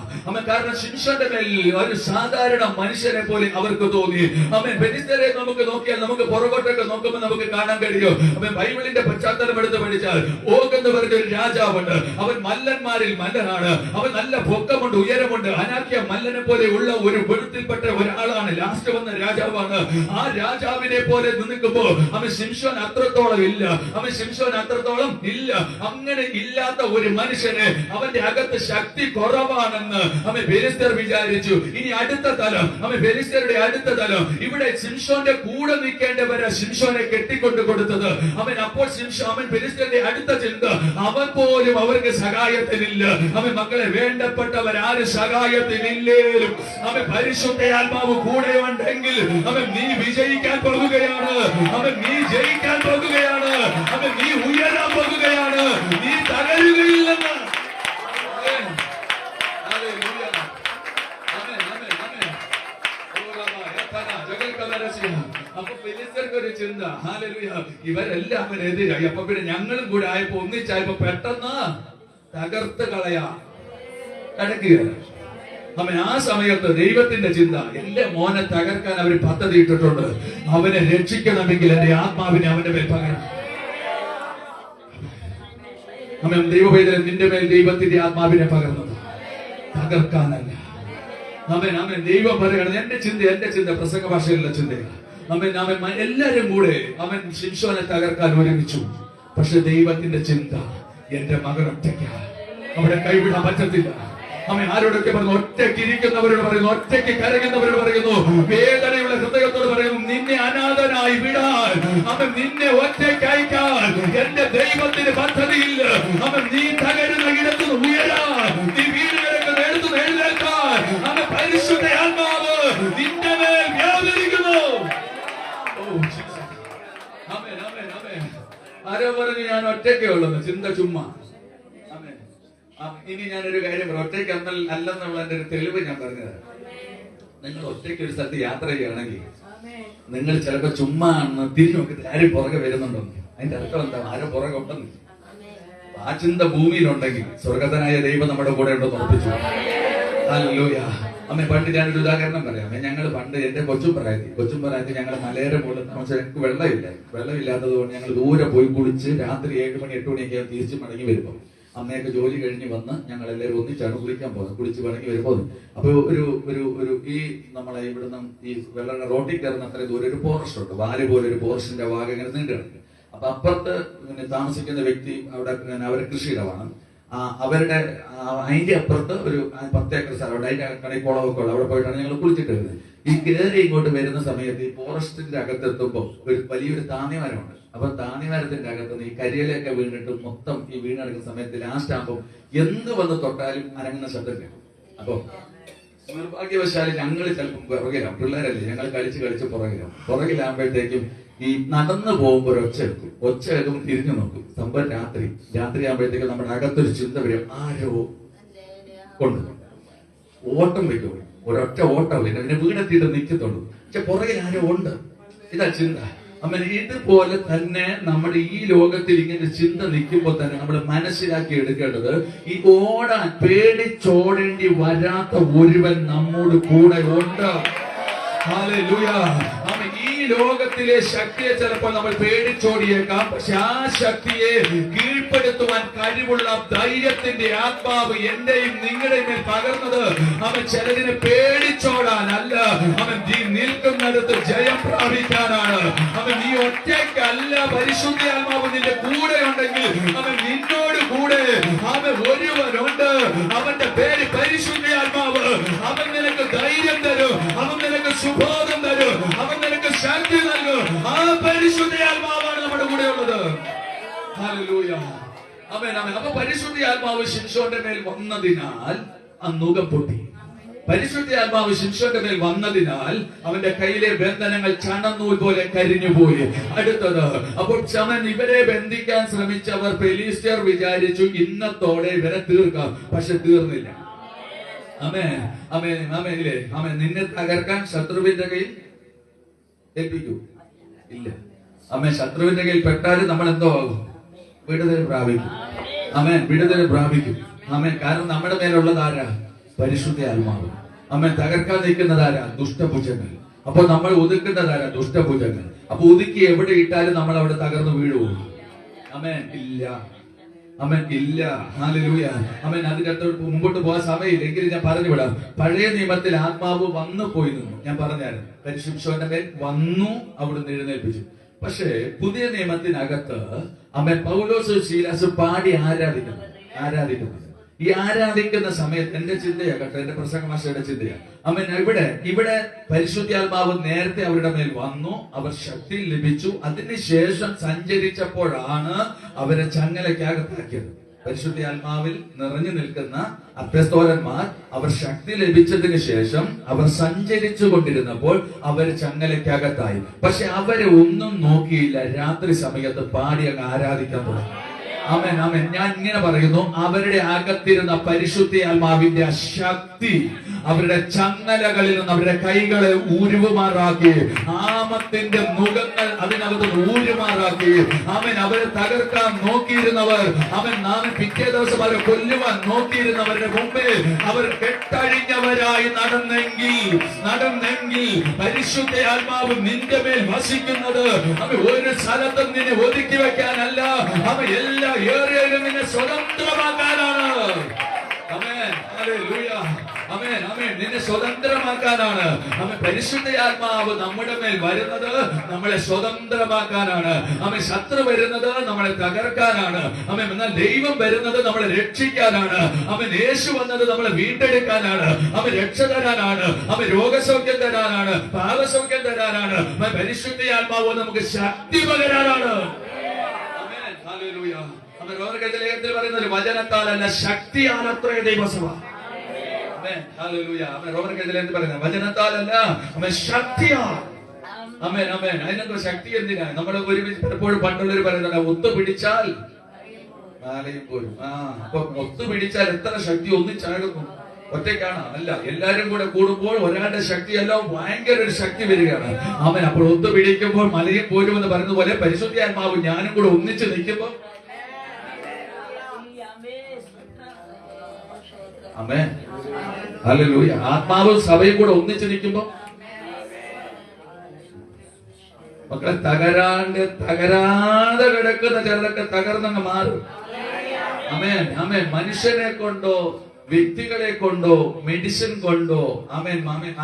A: കാരണം ശിംശോന്റെ മേൽ ഒരു സാധാരണ മനുഷ്യനെ പോലെ അവർക്ക് തോന്നി. ഫെലിസ്ത്യരെ നമുക്ക് നോക്കിയാൽ, നമുക്ക് പുറകോട്ടൊക്കെ നോക്കുമ്പോൾ നമുക്ക് കാണാൻ കഴിയും. ബൈബിളിന്റെ പശ്ചാത്തലം എടുത്ത് പഠിച്ചാൽ ഓഗ് എന്ന് പറഞ്ഞ ഒരു രാജാവുണ്ട്. അവൻ മല്ലന്മാരിൽ മല്ലനാണ്. അവൻ നല്ല പൊക്കമുണ്ട്, ഉയരമുണ്ട്. അനാക്യ മല്ലനെ പോലെ ഉള്ള ഒരു വെളുത്തിൽപ്പെട്ട ഒരാളാണ്. ലാസ്റ്റ് വന്ന രാജാവാണ്. ആ രാജാവിനെ പോലെ നിൽക്കുമ്പോ ശിംശോൻ അത്രത്തോളം ഇല്ല. അങ്ങനെ ഇല്ലാത്ത ഒരു മനുഷ്യന് അവന്റെ അകത്ത് ശക്തി കുറവാണെന്ന് ഫെലിസ്ത്യർ വിചാരിച്ചു. ഇനി അടുത്ത തലം, ഫെലിസ്ത്യരുടെ അടുത്ത തലം, ഇവിടെ ശിംശോന്റെ കൂടെ നിൽക്കേണ്ടവരെ ശിംശോനെ കെട്ടിക്കൊണ്ട് കൊടുത്തത്. അപ്പോൾ ഫെലിസ്ത്യരുടെ അടുത്ത ചിന്ത, അവൻ പോലും അവർക്ക് സഹായത്തിനില്ല. മക്കളെ, വേണ്ടപ്പെട്ടവരാരും സഹായത്തിനില്ലേലും പരിശുദ്ധയാത്മാവ് കൂടെ ഉണ്ടെങ്കിൽ നീ വിജയിക്കാൻ പോകുകയാണ്. നീ ജയിക്കാൻ പോകുകയാണ്. നീ ഉയരാൻ പോകുകയാണ്. നീ തകരുകയില്ലെന്ന്. അപ്പൊ ഫെലിസ്ത്യർക്കൊരു ചിന്ത, ഹല്ലേലൂയ, ഇവരെല്ലാം എതിരായി. അപ്പൊ പിന്നെ ഞങ്ങളും കൂടെ ആയപ്പോ ഒന്നിച്ചായപ്പോ പെട്ടെന്ന് തകർത്ത് കളയാ കിടക്കുക. ആ സമയത്ത് ദൈവത്തിന്റെ ചിന്ത, എന്റെ മോനെ തകർക്കാൻ അവർ പദ്ധതി ഇട്ടിട്ടുണ്ട്. അവനെ രക്ഷിക്കണമെങ്കിൽ എന്റെ ആത്മാവിനെ അവന്റെ മേൽ പകരണം. ദൈവപൈതലെ, നിന്റെ മേൽ ദൈവത്തിന്റെ ആത്മാവിനെ പകർന്നത് തകർക്കാനല്ല. ദൈവം പറയണം, എന്റെ ചിന്ത പ്രസംഗ ഭാഷയിലുള്ള ചിന്തയാണ്. എല്ലാരും കൂടെ ശിംശോനെ തകർക്കാൻ ഒരുമിച്ചു. പക്ഷെ ദൈവത്തിന്റെ ചിന്ത, എന്റെ മകൻ ഒറ്റയ്ക്ക, അവിടെ കൈവിടാൻ പറ്റത്തില്ല. ആരോടൊക്കെ പറയുന്നു, ഒറ്റയ്ക്ക് ഇരിക്കുന്നവരോട് പറയുന്നു, ഒറ്റയ്ക്ക് കരയുന്നവരോട് പറയുന്നു, വേദനയുള്ള ഹൃദയത്തോട് പറയുന്നു, നിന്നെ അനാഥനായി വിടാൻ, നിന്നെ ഒറ്റയ്ക്ക് അയക്കാൻ എന്റെ ദൈവത്തിന് പദ്ധതിയില്ല. നീ തകരുന്ന ഇടത്തു ഉയരാൻ, നീ വീട് കിടക്കുന്ന എടുത്തു എഴുന്നേൽക്കാൻ പരിശുദ്ധ ആത്മാവ് നിന്റെ മേൽ വ്യാപരിക്കുന്നു. ആരോ പറഞ്ഞു ഞാൻ ഒറ്റയ്ക്കേ ഉള്ളൂ, ചിന്ത ചുമ്മാ. ഇനി ഞാനൊരു കാര്യം പറയാം, ഒറ്റയ്ക്ക് അല്ലെന്നുള്ളതിന്റെ ഒരു തെളിവ് ഞാൻ പറഞ്ഞത്. നിങ്ങൾ ഒറ്റയ്ക്ക് ഒരു സ്ഥലത്ത് യാത്ര ചെയ്യുകയാണെങ്കിൽ നിങ്ങൾ ചിലപ്പോ ചുമ്മാ തിരിഞ്ഞു നോക്കിയിട്ട് ആരും പുറകെ വരുന്നുണ്ടെന്ന്. അതിന്റെ അർത്ഥം എന്താ? ആരോ പുറകെ ഉണ്ടെന്ന്. ആ ചിന്ത ഭൂമിയിലുണ്ടെങ്കിൽ സ്വർഗതനായ ദൈവം നമ്മുടെ കൂടെ ഉണ്ടെന്ന് ഉറപ്പിച്ചു. ഹല്ലേലൂയ. പണ്ട് ഞാനൊരു ഉദാഹരണം പറയാം. ഞങ്ങൾ പണ്ട് എന്റെ കൊച്ചും പ്രായത്തിൽ ഞങ്ങൾ മലയുടെ മുകളിൽ താമസിച്ച് ഞങ്ങൾക്ക് വെള്ളമില്ലാത്തത് കൊണ്ട് ഞങ്ങൾ ദൂരെ പോയി കുളിച്ച് രാത്രി 7 മണി 8 മണിയൊക്കെ തിരിച്ച് മടങ്ങി വരുമ്പോൾ, അമ്മയൊക്കെ ജോലി കഴിഞ്ഞ് വന്ന് ഞങ്ങൾ എല്ലാവരും ഒന്നിച്ചാണ് കുളിക്കാൻ പോകുന്നത്. കുളിച്ച് മടങ്ങി വരുമ്പോൾ അപ്പൊ ഒരു ഈ നമ്മളെ ഇവിടുന്ന് ഈ വെള്ളം റോട്ടിൽ കയറുന്ന അത്രയും ദൂരം ഒരു ഫോറസ്റ്റ് ഉണ്ട്. വാല് പോലെ ഒരു ഫോറസ്റ്റിന്റെ ഭാഗം ഇങ്ങനെ നീണ്ടു കിടക്കും. അപ്പൊ അപ്പുറത്ത് താമസിക്കുന്ന വ്യക്തി അവിടെ അവരെ കൃഷിയിടമാണ്. അവരുടെ അതിന്റെ അപ്പുറത്ത് ഒരു 10 ഏക്കർ സ്ഥലമുണ്ട്. അതിന്റെ കണിക്കുളമൊക്കെ ഉള്ളത്. അവിടെ പോയിട്ടാണ് ഞങ്ങൾ കുളിച്ചിട്ട് വരുന്നത്. ഈ കയറി ഇങ്ങോട്ട് വരുന്ന സമയത്ത് ഈ ഫോറസ്റ്റിന്റെ അകത്തെത്തുമ്പോൾ ഒരു വലിയൊരു താന്നിമരമുണ്ട്. അപ്പൊ താന്നിമരത്തിന്റെ അകത്തുനിന്ന് ഈ കരിയിലൊക്കെ വീണിട്ട് മൊത്തം ഈ വീണെടുക്കുന്ന സമയത്ത് ലാസ്റ്റ് ആകുമ്പോൾ എന്ത് വന്ന് തൊട്ടാലും അനങ്ങുന്ന ശബ്ദം കേൾക്കും. അപ്പൊ നിർഭാഗ്യവശാല് ഞങ്ങൾ ചിലപ്പോൾ പുറകിലാവും. പിള്ളേരല്ലേ, ഞങ്ങൾ കളിച്ച് പുറകിലാകുമ്പോഴത്തേക്കും ഈ നടന്നു പോകുമ്പോ ഒരു ഒച്ച കേൾക്കും. തിരിഞ്ഞു നോക്കും. സംഭവം രാത്രി ആകുമ്പോഴത്തേക്കും നമ്മുടെ അകത്തൊരു ചിന്ത വരും, ആരോ കൊണ്ട് ഓട്ടം വെക്കും. ഒരൊറ്റ ഓട്ടം പിന്നെ വീണെത്തിയിട്ട് നിൽക്കത്തുള്ളൂ. പക്ഷെ പുറകിൽ ആരോ ഉണ്ട്. ഇതാ ചിന്ത. ഇതുപോലെ തന്നെ നമ്മുടെ ഈ ലോകത്തിൽ ഇങ്ങനെ ചിന്ത നിൽക്കുമ്പോൾ തന്നെ നമ്മൾ മനസ്സിലാക്കി എടുക്കേണ്ടത്, ഈ പേടിച്ചോടേണ്ടി വരാത്ത ഒരുവൻ നമ്മോട് കൂടെ ഉണ്ട്. ഹല്ലേലൂയ. ആമേൻ. ഈ ലോകത്തിലെ ശക്തിയെ ചിലപ്പോൾ നമ്മൾ പേടിച്ചോടിയേക്കാം. പക്ഷെ ആ ശക്തിയെ കീഴ്പ്പെടുത്തുവാൻ കഴിവുള്ള ധൈര്യത്തിന്റെ ആത്മാവ് എന്റെയും നിങ്ങളുടെയും മേൽ പകർന്നത് അവൻ ചിലതിനെ പേടിച്ചോടാനല്ല, അവൻ നീ നിൽക്കുന്നിടത്ത് ജയം പ്രാപിക്കാനാണ്. അവൻ നീ ഒറ്റയ്ക്കല്ല, പരിശുദ്ധ ആത്മാവ് നിന്റെ കൂടെ ഉണ്ടെങ്കിൽ അവൻ നിന്നോട് കൂടെ അവൻ ഒരുവനുണ്ട്. അവന്റെ പേര് പരിശുദ്ധ ആത്മാവ്. അവൻ നിനക്ക് ധൈര്യം തരും, അവൻ നിനക്ക് സുബോധം തരും, അവൻ നിനക്ക് ശക്തി നൽകും. ആ പരിശുദ്ധ ആത്മാവാണ് നമ്മുടെ കൂടെ ഉള്ളത്. ഹല്ലേലൂയ. ആമേൻ ആമേൻ. അപ്പൊ പരിശുദ്ധ ആത്മാവ് ശിംശോന്റെ മേൽ വന്നതിനാൽ ആ നുകം പൊട്ടി. പരിശുദ്ധ ആത്മാവ് ശിംശോന്റെ മേൽ വന്നതിനാൽ അവന്റെ കയ്യിലെ ബന്ധനങ്ങൾ ചണനൂൽ പോലെ കരിഞ്ഞുപോയി. അടുത്തത്, അപ്പോൾ അവൻ ഇവരെ ബന്ധിക്കാൻ ശ്രമിച്ചവർ ഫെലിസ്ത്യർ വിചാരിച്ചു ഇന്നത്തോടെ ഇവരെ തീർക്കാം. പക്ഷെ തീർന്നില്ല. ആമേൻ ആമേൻ ആമേൻ. ഇല്ലേ? ആമേൻ. നിന്നെ തകർക്കാൻ ശത്രുവിന്റെ കയ്യിൽ ഏൽപ്പിക്കൂ? ഇല്ല. ആമേൻ. ശത്രുവിന്റെ കയ്യിൽ പെട്ടാലും നമ്മൾ എന്തോ ആകും? വിടുതൽ പ്രാപിക്കും. ആമേൻ. വിടുതൽ പ്രാപിക്കും. ആമേൻ. കാരണം നമ്മുടെ മേലുള്ളത് ആരാ? പരിശുദ്ധ ആത്മാവ്. ആമേൻ. തകർക്കാൻ നിൽക്കുന്നതാരാ? ദുഷ്ടഭുജങ്ങൾ. അപ്പൊ നമ്മൾ ഒതുക്കുന്നതാരാ? ദുഷ്ടഭുജങ്ങൾ. അപ്പൊ ഒതുക്കി എവിടെ ഇട്ടാലും നമ്മൾ അവിടെ തകർന്നു വീഴുവോ? ആമേൻ. ഇല്ല. ആമേൻ. ഇല്ല. ഹല്ലേലൂയ. ആമേൻ. അതിനകത്ത് മുമ്പോട്ട് പോകാൻ സമയമില്ല. എങ്കിലും ഞാൻ പറഞ്ഞു വിടാം. പഴയ നിയമത്തിൽ ആത്മാവ് വന്നു പോയി നിന്നു. ഞാൻ പറഞ്ഞായിരുന്നു, പരിശുദ്ധന്റെ മേൽ വന്നു, അവിടുന്ന് എഴുന്നേൽപ്പിച്ചു. പക്ഷേ പുതിയ നിയമത്തിനകത്ത് ആമേൻ പൗലോസ് ശീലാസ് പാടി ആരാധിക്കുന്നു. ഈ ആരാധിക്കുന്ന സമയത്ത് എന്റെ ചിന്തയാകട്ടെ, എന്റെ പ്രസംഗമാഷയുടെ ചിന്തയാ. ആമേൻ. ഇവിടെ പരിശുദ്ധാത്മാവ് നേരത്തെ അവരുടെ മേൽ വന്നു, അവർ ശക്തി ലഭിച്ചു. അതിനുശേഷം സഞ്ചരിച്ചപ്പോഴാണ് അവരെ ചങ്ങലയ്ക്കകത്താക്കിയത്. പരിശുദ്ധാത്മാവിൽ നിറഞ്ഞു നിൽക്കുന്ന അപ്പസ്തോലന്മാർ അവർ ശക്തി ലഭിച്ചതിന് ശേഷം അവർ സഞ്ചരിച്ചു കൊണ്ടിരുന്നപ്പോൾ അവർ ചങ്ങലയ്ക്കകത്തായി. പക്ഷെ അവരെ ഒന്നും നോക്കിയില്ല. രാത്രി സമയത്ത് പാടി അങ്ങ് ആരാധിക്കാൻ തുടങ്ങി. ആമേൻ ആമേൻ. ഞാൻ ഇങ്ങനെ പറയുന്നു, അവരുടെ അകത്തിരുന്ന പരിശുദ്ധ ആത്മാവിന്റെ ശക്തി അവരുടെ ചങ്ങലകളിൽ നിന്ന് അവരുടെ കൈകളെ ഊരുമാറാക്കി, ആമത്തിന്റെ മുഖങ്ങൾ അതിനകത്ത് ഊരുമാറാക്കി. ആമേൻ. അവരെ തകർക്കാൻ നോക്കിയിരുന്നവർ, നാം പിറ്റേ ദിവസം അവരെ കൊല്ലുവാൻ നോക്കിയിരുന്നവരുടെ മുമ്പേ അവർ കെട്ടഴിഞ്ഞവരായി നടന്നെങ്കിൽ പരിശുദ്ധ ആത്മാവ് നിന്റെ മേൽ വസിക്കുന്നത് ഒരു സ്ഥലത്തും നിന്നെ ഒതുക്കി വെക്കാനല്ല, എല്ലാ ഏരിയയിലും നിന്നെ സ്വതന്ത്രമാക്കാനാണ്. ആമേൻ. ഹല്ലേലൂയ. ആമേൻ ആമേൻ. നിന്നെ സ്വതന്ത്രമാക്കാനാണ്. പരിശുദ്ധ ആത്മാവ് നമ്മുടെ മേൽ വരുന്നത് നമ്മളെ സ്വതന്ത്രമാക്കാനാണ്. ശത്രു വരുന്നത് നമ്മളെ തകർക്കാനാണ്. എന്നാൽ ദൈവം വരുന്നത് നമ്മളെ രക്ഷിക്കാനാണ്. യേശു വന്നത് നമ്മളെ വീണ്ടെടുക്കാനാണ്. രക്ഷ തരാനാണ്. രോഗസൗഖ്യം തരാനാണ്. പാപസൗഖ്യം തരാനാണ്. പരിശുദ്ധ ആത്മാവ് നമുക്ക് ശക്തി പകരാനാണ്. ഹല്ലേലൂയ. ലേഖനത്തിൽ പറയുന്നത് വചനത്താലല്ല ശക്തിയാലത്രേ ദൈവസഭ. വചനത്താലല്ല ശക്തിയാണ്. അമേൻ അമേൻ. അതിനെന്തോ ശക്തി എന്തിനാ? നമ്മൾ ഒരുമിച്ച് പലപ്പോഴും പണ്ടുള്ളവർ പറയുന്നത് ഒത്തുപിടിച്ചാൽ നാളെയും പോരും. അപ്പൊ ഒത്തുപിടിച്ചാൽ എത്ര ശക്തി ഒന്നിച്ചാകുന്നു. ഒറ്റയ്ക്കാണ് അല്ല, എല്ലാരും കൂടെ കൂടുമ്പോൾ ഒരാളുടെ ശക്തി എല്ലാം ഭയങ്കര ഒരു ശക്തി വരികയാണ്. ആമേൻ. അപ്പോൾ ഒത്തുപിടിക്കുമ്പോൾ മലയും പോരും എന്ന് പറയുന്നത് പോലെ പരിശുദ്ധാത്മാവ് ഞാനും കൂടെ ഒന്നിച്ച് നിൽക്കുമ്പോൾ ആമേൻ. ഹല്ലേലൂയ. ആത്മാവും സഭയും കൂടെ ഒന്നിച്ചു നിൽക്കുമ്പോ മക്കളെ തകരാതെ കിടക്കുന്ന ചിലതൊക്കെ തകർന്നങ്ങ് മാറും. ആമേൻ ആമേൻ. മനുഷ്യനെ കൊണ്ടോ വ്യക്തികളെ കൊണ്ടോ മെഡിസിൻ കൊണ്ടോ ആമേൻ ആമേൻ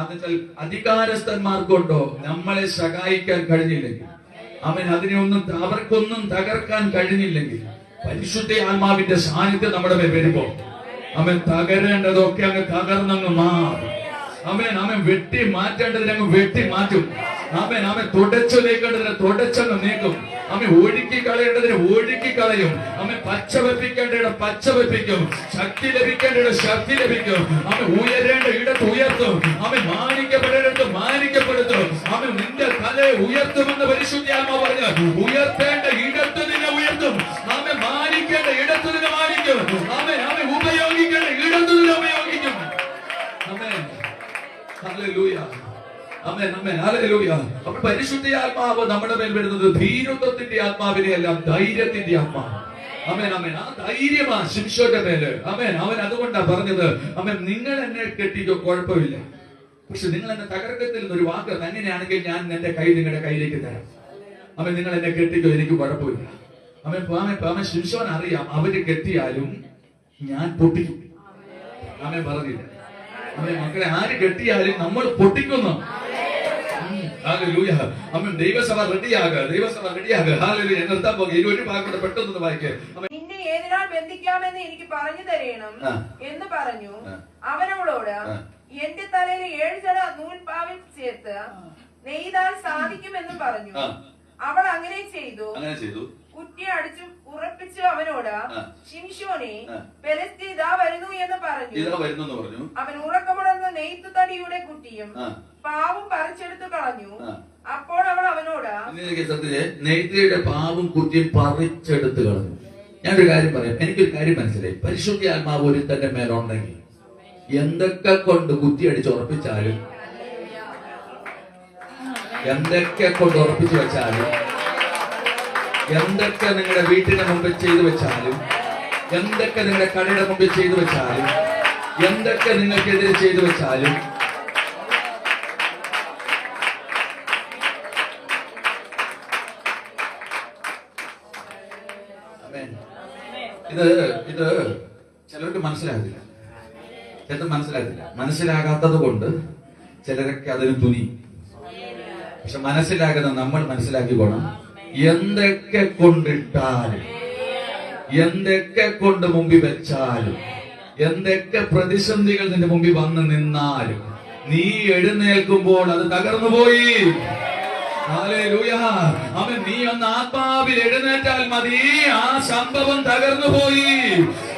A: അധികാരസ്ഥന്മാർ കൊണ്ടോ നമ്മളെ സഹായിക്കാൻ കഴിഞ്ഞില്ലെങ്കിൽ, ആമേൻ അവർക്കൊന്നും തകർക്കാൻ കഴിഞ്ഞില്ലെങ്കിൽ പരിശുദ്ധ ആത്മാവിന്റെ സാന്നിധ്യം നമ്മുടെ മേൽ വരുമ്പോ തകരേണ്ടതൊക്കെ അങ്ങ് തകർന്നങ്ങ് മാറും. വെട്ടി മാറ്റേണ്ടതിനെ അങ്ങ് വെട്ടി മാറ്റും. തുടച്ചു നീക്കേണ്ടതിനെ തുടച്ചങ്ങ് നീക്കും. ഒഴുക്കി കളയേണ്ടതിനെ ഒഴുക്കി കളയും. പച്ച വെപ്പിക്കേണ്ടതിനെ പച്ച വെപ്പിക്കും. ശക്തി ലഭിക്കേണ്ടതിനെ ശക്തി ലഭിക്കും. ഉയരേണ്ട ഇടത്ത് ഉയർത്തും. മാനിക്കപ്പെടേണ്ടത് മാനിക്കപ്പെടുത്തും. നിന്റെ തലയെ ഉയർത്തുമെന്ന് പരിശുദ്ധാത്മാവ് പറഞ്ഞു. ഉയർത്തേണ്ട ഇടത്ത് നിന്നെ ഉയർത്തും. മാനിക്കേണ്ട ഇടത്ത് നിന്നെ മാനിക്കും. ഉപയോഗിക്കേണ്ട ഇടത്ത് നിന്നെ ഉപയോഗിക്കും. അപ്പോൾ പരിശുദ്ധ ആത്മാവ് നമ്മുടെ മേൽ വരുന്നത് ധീരത്വത്തിന്റെ ആത്മാവിനെ അല്ല, ധൈര്യത്തിന്റെ ആത്മാവ്. ആമേൻ ആമേൻ. ആ ധൈര്യമാ ശിംശോന്റെ മേല്. ആമേൻ. അവൻ അതുകൊണ്ടാ പറഞ്ഞത്, നിങ്ങൾ എന്നെ കെട്ടിക്കോ കുഴപ്പമില്ല. പക്ഷെ നിങ്ങൾ എന്നെ തകർക്കത്തിൽ നിന്നൊരു വാക്ക് അങ്ങനെയാണെങ്കിൽ ഞാൻ എന്റെ കൈ നിങ്ങളുടെ കയ്യിലേക്ക് തരാം. അവൻ നിങ്ങൾ എന്നെ കെട്ടിക്കോ, എനിക്ക് കുഴപ്പമില്ല. അവൻ ശിംശോൻ അറിയാം, അവര് കെട്ടിയാലും ഞാൻ പൊട്ടിക്കും. അവൻ പറഞ്ഞില്ല, അവൻ മക്കളെ ആര് കെട്ടിയാലും നമ്മൾ പൊട്ടിക്കുന്നു. അവൻ ദൈവസഭ റെഡിയാകുക, ദൈവസഭ റെഡിയാകുക. ഹാലലൂയ. നിർത്താൻ പോകുക. ഇനി ഒരു ഭാഗം കൂടെ പെട്ടെന്ന് വായിക്കേ.
B: നിന്നെ ഏതിനാൽ ബന്ധിക്കാമെന്ന് എനിക്ക് പറഞ്ഞു തരേണം എന്ന് പറഞ്ഞു. അവനവളോട് എന്റെ തലയിൽ 7 ജട നൂൽപ്പാവിൽ ചേർത്ത് നെയ്താൽ സാധിക്കുമെന്നും പറഞ്ഞു. അവൾ അങ്ങനെ ചെയ്തു. കുറ്റിയെ അടിച്ചു ഉറപ്പിച്ചു അവനോട്, ശിംശോനെ, ഫെലിസ്ത്യൻ ഇതാ വരുന്നു എന്ന് പറഞ്ഞു. അവൻ ഉറക്കമുണർന്ന് നെയ്ത്തു തടിയുടെ കുറ്റിയും പാവും പറിച്ചെടുത്തു കളഞ്ഞു. അപ്പോൾ അവൾ അവനോട്,
A: നെയ്ത്തിയുടെ പാവും കുറ്റിയും പറിച്ചെടുത്ത് കളഞ്ഞു. ഞാനൊരു കാര്യം പറയാം. എനിക്കൊരു കാര്യം മനസ്സിലായി. പരിശുദ്ധ ആത്മാവ് ഒരു തന്റെ മേലുണ്ടെങ്കിൽ എന്തൊക്കെ കൊണ്ട് കുറ്റി അടിച്ച് ഉറപ്പിച്ചാലും, എന്തൊക്കെ കൊണ്ട് ഉറപ്പിച്ചു വെച്ചാലും, എന്തൊക്കെ നിങ്ങളുടെ വീട്ടിന്റെ മുമ്പിൽ ചെയ്തു വെച്ചാലും, എന്തൊക്കെ നിങ്ങളുടെ കടയുടെ മുമ്പിൽ ചെയ്തു വെച്ചാലും, എന്തൊക്കെ നിങ്ങൾക്കെതിരെ ചെയ്തു വെച്ചാലും, ഇത് ചിലർക്ക് മനസ്സിലാകില്ല. മനസ്സിലാകാത്തത് കൊണ്ട് ചിലരൊക്കെ അതിന് തുനി. പക്ഷെ മനസ്സിലാകുന്ന നമ്മൾ മനസ്സിലാക്കി പോണം. എന്തൊക്കെ കൊണ്ടിട്ടാലും, എന്തൊക്കെ കൊണ്ട് മുമ്പിൽ വെച്ചാലും, എന്തൊക്കെ പ്രതിസന്ധികൾ നിന്റെ മുമ്പിൽ വന്ന് നിന്നാലും, നീ എഴുന്നേൽക്കുമ്പോൾ അത് തകർന്നു പോയി. ഹല്ലേലൂയ. അവൻ നീ ഒന്ന് ആത്മാവിൽ എഴുന്നേറ്റാൽ മതി, ആ സംഭവം തകർന്നു പോയി.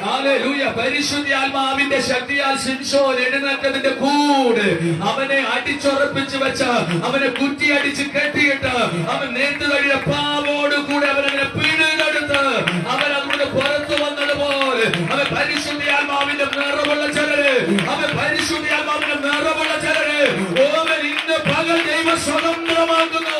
A: ഹല്ലേലൂയ. പരിശുദ്ധാത്മാവിന്റെ ശക്തിയാൽ ശിംശോൻ എഴുന്നേറ്റതിന്റെ കൂടെ അവനെ അടിച്ചുറപ്പിച്ചു വെച്ച, അവനെ കുറ്റി അടിച്ച് കെട്ടിയിട്ട്, അവൻ നേത്തുകഴിയ പാവോട് കൂടെ അവനെ പിഴുതെടുത്ത് അവൻ അതുകൊണ്ട് പുറത്തു വന്നതുപോലെ അവൻ പരിശുദ്ധാത്മാവിന്റെ നിറവുള്ള ചിലര്, അവൻ പരിശുദ്ധാത്മാവിന്റെ നിറവുള്ള ചിലര് ഓവൻ ഇന്ന് പകൽ ദൈവ സ്വതന്ത്രമാക്കുന്നു.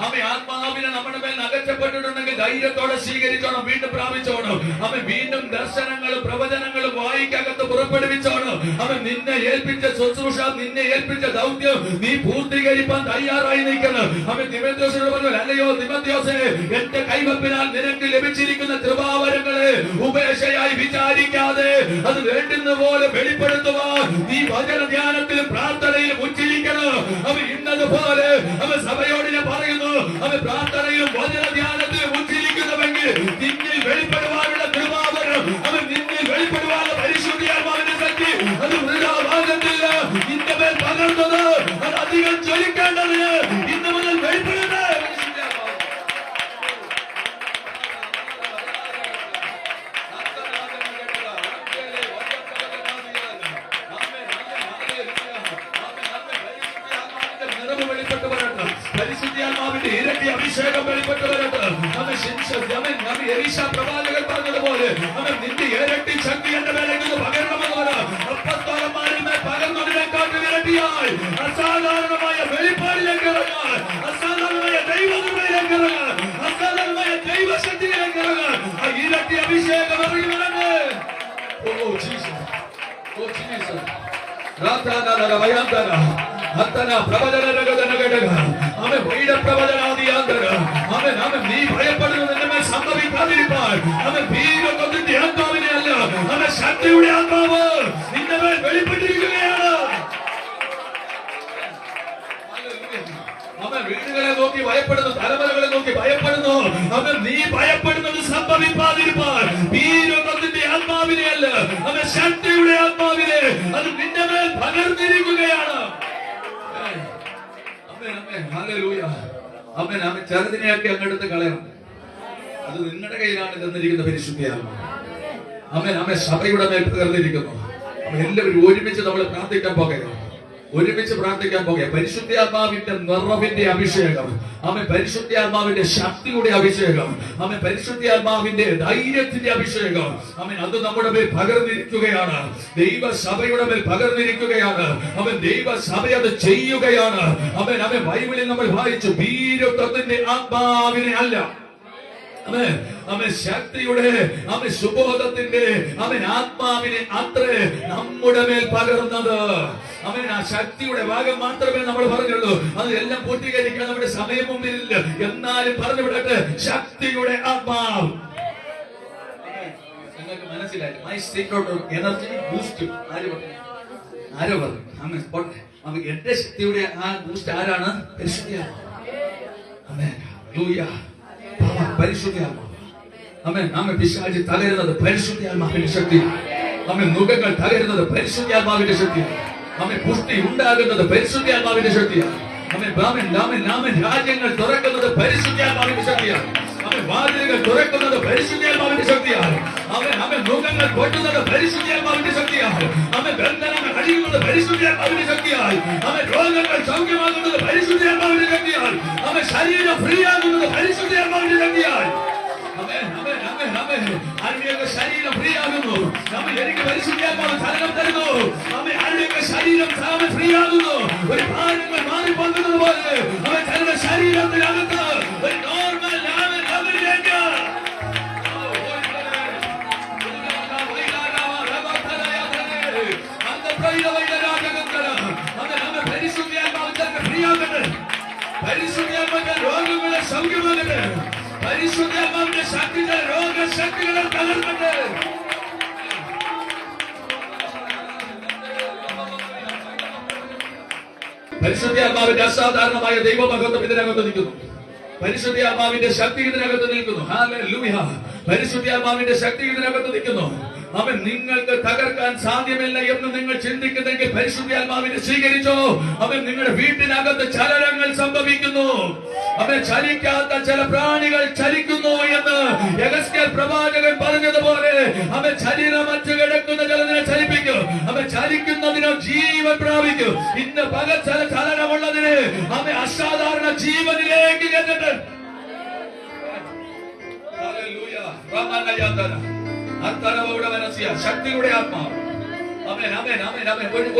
A: അവൻ ആത്മാവിനെ നമ്മുടെ മേൽ അകറ്റപ്പെട്ടിട്ടുണ്ടെങ്കിൽ ധൈര്യത്തോടെ സ്വീകരിച്ചോണം, വീണ്ടും പ്രാപിച്ചോണം. അവൻ വീണ്ടും ദർശനങ്ങളും പ്രവചനങ്ങളും വായിക്കകത്ത് പുറപ്പെടുവിച്ചോണം. അവൻ നിന്നെ ഏൽപ്പിച്ച ശുശ്രൂഷ, നിന്നെ ഏൽപ്പിച്ച ദൗത്യം നീ പൂർത്തീകരിക്കാൻ തയ്യാറായി നിൽക്കണം. അവൻ തിമോഥെയോസിനോട് പറഞ്ഞു, അല്ലയോ തിമോഥെയോസേ, എന്റെ കൈവപ്പിനാൽ നിനക്ക് ലഭിച്ചിരിക്കുന്ന കൃപാവരങ്ങളെ ഉപേക്ഷയായി വിചാരിക്കാതെ അത് വേണ്ടുന്ന പോലെ വെളിപ്പെടുത്തുവാൻ നീ വചന ധ്യാനത്തിലും പ്രാർത്ഥനയിലും ഉച്ചരിക്കണം. അവൻ ഇന്നതുപോലെ അവൻ സഭയോട് പറയുന്നു, അവൻ പ്രാർത്ഥനയിലും വചന ധ്യാനത്തിലും ഉച്ചരിക്കുന്നുവെങ്കിൽ നിന്നിൽ വെളിപ്പെടുവാനുള്ള കൃപാവരം, അവൻ നിന്നിൽ വെളിപ്പെടുവാനുള്ള പരിശുദ്ധാത്മാവിന്റെ ശക്തി അത് വൃഥാവാകത്തില്ല. നിന്റെ മേൽ പകർന്നത് അത് അധികം ജ്വലിക്കേണ്ടതിന് ഇന്ന് മുതൽ വെളിപ്പെടുന്നത്. പരിശുദ്ധാത്മാവിന്റെ ഇരട്ടി അഭിഷേകം വെളിപ്പെട്ടു വരട്ടെ. പ്രവാചകൻ പറഞ്ഞതുപോലെ അവൻ നിന്റെ ഇരട്ടി ശക്തി എന്റെ മേലേക്ക് പകരണമെന്ന് അപ്പസ്തോലന്മാരിൽ മേൽ പകർന്നതിനെക്കാട്ടും ഇരട്ടിയായി അസാധാരണമായ വെളിപ്പാടിലേക്ക് ഇറങ്ങാൻ, അസാധാരണമായ ദൈവങ്ങളിലേക്ക് ഇറങ്ങാൻ, അസാധാരണമായ ദൈവശക്തിയിലേക്ക് ഇറങ്ങാൻ ആ ഇരട്ടി അഭിഷേകം ഇറങ്ങി വരട്ടെ. Oh Jesus, oh Jesus. നീ ഭയപ്പെടുന്നത് എന്റെ മേൽ സംഭവിക്കാതിരിക്കാൻ അവൻ ഭീകരത്തിന്റെ ആത്മാവിനെ അല്ല, അവൻ ശക്തിയുടെ ആത്മാവ് നിന്റെ മേൽ വെളിപ്പെട്ടിരിക്കുകയാണ്. അവൻ വീടുകളെ നോക്കി ഭയപ്പെടുന്നു, തലമുറകളെ നോക്കി ഭയപ്പെടുന്നു. അവൻ നീ ഭയപ്പെടുന്നത് സംഭവിക്കാതിരിക്കാൻ ഭീകരത്തിന്റെ ആത്മാവിനെ അല്ല, അവൻ ശക്തിയുടെ ആത്മാവിനെ അത് നിന്റെ മേൽ പകർന്നിരിക്കുകയാണ്. അവൻ ചെറുതിനെയൊക്കെ അങ്ങെടുത്ത് കളയണം. അത് നിങ്ങളുടെ കയ്യിലാണ് തന്നിരിക്കുന്ന പരിശുദ്ധിയാത്മാവ്. അവൻ സഭയുടെ മേൽ പകർന്നിരിക്കുന്നു. എല്ലാവരും ഒരുമിച്ച് നമ്മൾ പ്രാർത്ഥിക്കാൻ പോകുകയാണ്. പരിശുദ്ധാത്മാവിന്റെ നിറവിന്റെ അഭിഷേകം, അവൻ പരിശുദ്ധാത്മാവിന്റെ ശക്തിയുടെ അഭിഷേകം, അവൻ പരിശുദ്ധാത്മാവിന്റെ ധൈര്യത്തിന്റെ അഭിഷേകം, അവൻ അത് നമ്മുടെ മേൽ പകർന്നിരിക്കുകയാണ്. ദൈവസഭയുടെ മേൽ പകർന്നിരിക്കുകയാണ്. അവൻ ദൈവസഭ അത് ചെയ്യുകയാണ്. അവൻ ബൈബിളിൽ നമ്മൾ വായിച്ചു, ഭീരുത്വത്തിന്റെ ആത്മാവിനെ അല്ല, അവൻ ശക്തിയുടെ അവൻ സുബോധത്തിന്റെ അവൻ ആത്മാവിനെ അത്രേ നമ്മുടെ മേൽ പകർന്നത്. അവൻ ആ ശക്തിയുടെ ഭാഗം മാത്രമേ നമ്മൾ പറഞ്ഞുള്ളൂ. അത് എല്ലാം പൂർത്തീകരിക്കാൻ നമ്മുടെ സമയം മുമ്പിലില്ല. എന്നാലും പറഞ്ഞു വിടട്ടെ, ശക്തിയുടെ ആത്മാവ്. നിങ്ങൾക്ക് മനസ്സിലായി? മൈ സീക്രട്ട് എനർജി ബൂസ്റ്റ് ആരോ പറഞ്ഞു. അവൻ എന്റെ ശക്തിയുടെ ആ ബൂസ്റ്റ് ആരാണ്? പരിശുദ്ധിയാത്മാവ്. പരിശുദ്ധിയാത്മാവ്. പിശാചി തകരുന്നത് പരിശുദ്ധിയാത്മാവിന്റെ ശക്തി. നുഖങ്ങൾ തകരുന്നത് പരിശുദ്ധിയാത്മാവിന്റെ ശക്തി. പുഷ്ടി ഉണ്ടാകുന്നത് പരിശുദ്ധിയാത്മാവിന്റെ ശക്തിയാണ്. രാജ്യങ്ങൾ തുറക്കുന്നത് പരിശുദ്ധിയാത്മാവിന്റെ ശക്തിയാണ്. വാതിലുകൾ തുറക്കുന്നത് പരിശുദ്ധിയാത്മാവിന്റെ ശക്തിയാണ്. മുഖങ്ങൾ കൊട്ടുന്നത് പരിശുദ്ധിയാത്മാവിന്റെ ശക്തിയാണ്. ബന്ധനങ്ങൾ അടിയുന്നത് പരിശുദ്ധിയാത്മാവിന്റെ ശക്തിയാണ്. രോഗങ്ങൾ സൗഖ്യമാകുന്നത് പരിശുദ്ധിയാത്മാവിന്റെ ശക്തിയാണ്. ശരീരം ഫ്രീ ആകുന്നത് പരിശുദ്ധിയാത്മാവിന്റെ ശക്തിയാണ്. ആരുടെയൊക്കെ ശരീരം ഫ്രീ ആകുന്നു. എനിക്ക് പരിശുദ്ധിയാത്മാവ് ചലനം തരുന്നു. ആരുടെയൊക്കെ ശരീരം ഫ്രീ ആകുന്നു. ഒരു ഭാരങ്ങൾ മാറിപ്പോകുന്നത് പോലെ തന്റെ ശരീരത്തിനകത്ത് ഒരു നോർമൽ ലെവലിലേക്ക് പരിശുദ്ധിയാത്മാവ് ഫ്രീ ആകട്ടെ. പരിശുദ്ധിയാത്മാവ് രോഗങ്ങളെ സൗഖ്യമാകട്ടെ. പരിശുദ്ധാത്മാവിന്റെ ശക്തികൾ രോഗശക്തികളെ തകർക്കട്ടെ. പരിശുദ്ധാത്മാവിന്റെ അസാധാരണമായ ദൈവമഹത്വം ഇതിനകത്ത് നിൽക്കുന്നു. പരിശുദ്ധാത്മാവിന്റെ ശക്തി ഇതിനകത്ത് നിൽക്കുന്നു. ഹല്ലേലൂയ. പരിശുദ്ധാത്മാവിന്റെ ശക്തി ഇതിനകത്ത് നിൽക്കുന്നു. അവൻ നിങ്ങൾക്ക് തകർക്കാൻ സാധ്യമല്ല എന്ന് നിങ്ങൾ ചിന്തിക്കുന്നെങ്കിൽ പരിശുദ്ധാത്മാവിനെ സ്വീകരിച്ചോ. അവൻ നിങ്ങളുടെ വീട്ടിനകത്ത് ചലനങ്ങൾ സംഭവിക്കുന്നു. അവൻ ചലിക്കാത്ത ചില പ്രാണികൾ ചലിക്കുന്നു എന്ന് യെഹെസ്കേൽ പ്രവാചകൻ പറഞ്ഞതുപോലെ അവൻ ശരീരമറ്റ് കിടക്കുന്ന ചിലതിനെ ചലിപ്പിക്കും. അവൻ ചലിക്കുന്നതിനോ ജീവൻ പ്രാപിക്കും. ഇന്ന് പകൽ ചില ചലനമുള്ളതിന് അവൻ അസാധാരണ ജീവനിലേക്ക് കേട്ടിട്ട് ശക്തിയുടെ ആത്മാവ്.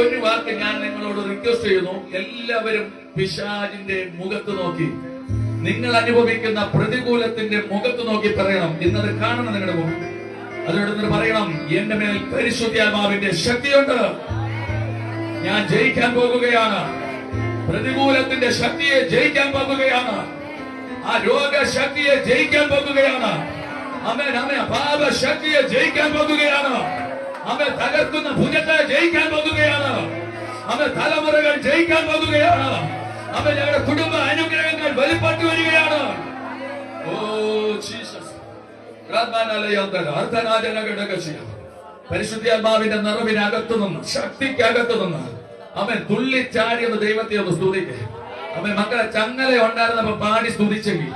A: ഒരു വാക്ക് ഞാൻ നിങ്ങളോട് റിക്വസ്റ്റ് ചെയ്യുന്നു. എല്ലാവരും പിശാചിന്റെ മുഖത്ത് നോക്കി, നിങ്ങൾ അനുഭവിക്കുന്ന പ്രതികൂലത്തിന്റെ മുഖത്ത് നോക്കി പറയണം, ഇന്നത് കാണണം നിങ്ങളുടെ മുഖം. അതിനോട് പറയണം, എന്റെ മേൽ പരിശുദ്ധാത്മാവിന്റെ ശക്തിയുണ്ട്. ഞാൻ ജയിക്കാൻ പോകുകയാണ്. പ്രതികൂലത്തിന്റെ ശക്തിയെ ജയിക്കാൻ പോകുകയാണ്. ആ രോഗശക്തിയെ ജയിക്കാൻ പോകുകയാണ്. പാപശക്തിയെ ജയിക്കാൻ പോകുകയാണ്. തകർക്കുന്ന ഭുജത്തെ ജയിക്കാൻ പോകുകയാണ്. തലമുറകൾ ജയിക്കാൻ പോകുകയാണ്. ഞങ്ങളുടെ കുടുംബ അനുഗ്രഹങ്ങൾ വെളിപ്പെട്ടു വരികയാണ്. Oh Jesus. പരിശുദ്ധാത്മാവിന്റെ നിറവിനകത്തു നിന്ന്, ശക്തിക്കകത്തു നിന്ന് അവൻ തുള്ളിച്ചാടിയെന്ന് ദൈവത്തെ ഒന്ന് സ്തുതിക്കേ. മക്കളെ ചങ്ങല ഉണ്ടായിരുന്നപ്പോ പാടി സ്തുതിച്ചെങ്കിൽ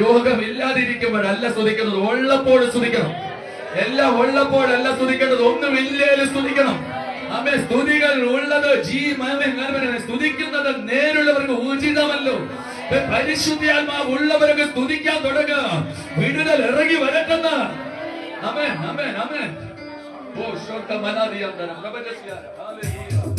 A: രോഗമില്ലാതിരിക്കുമ്പോഴല്ല സ്തുതിക്കുന്നത്, ഉള്ളപ്പോൾ സ്തുതിക്കണം. എല്ലാം ഉള്ളപ്പോഴല്ല സ്തുതിക്കേണ്ടത്, ഒന്നുമില്ലേലും സ്തുതിക്കണം. സ്തുതികൾ ഉള്ളത് സ്തുതിക്കുന്നത് നേരുള്ളവർക്ക് ഉചിതമല്ലോ. പരിശുദ്ധാത്മാവ് ഉള്ളവർക്ക് സ്തുതിക്കാൻ തുടങ്ങുക. വിടുതൽ ഇറങ്ങി വരട്ടെന്ന ആമേൻ ആമേൻ ആമേൻ. ഓ ശോകമനാദിയാന്തരം പ്രപഞ്ചസ്യാര ഹല്ലേലൂയ.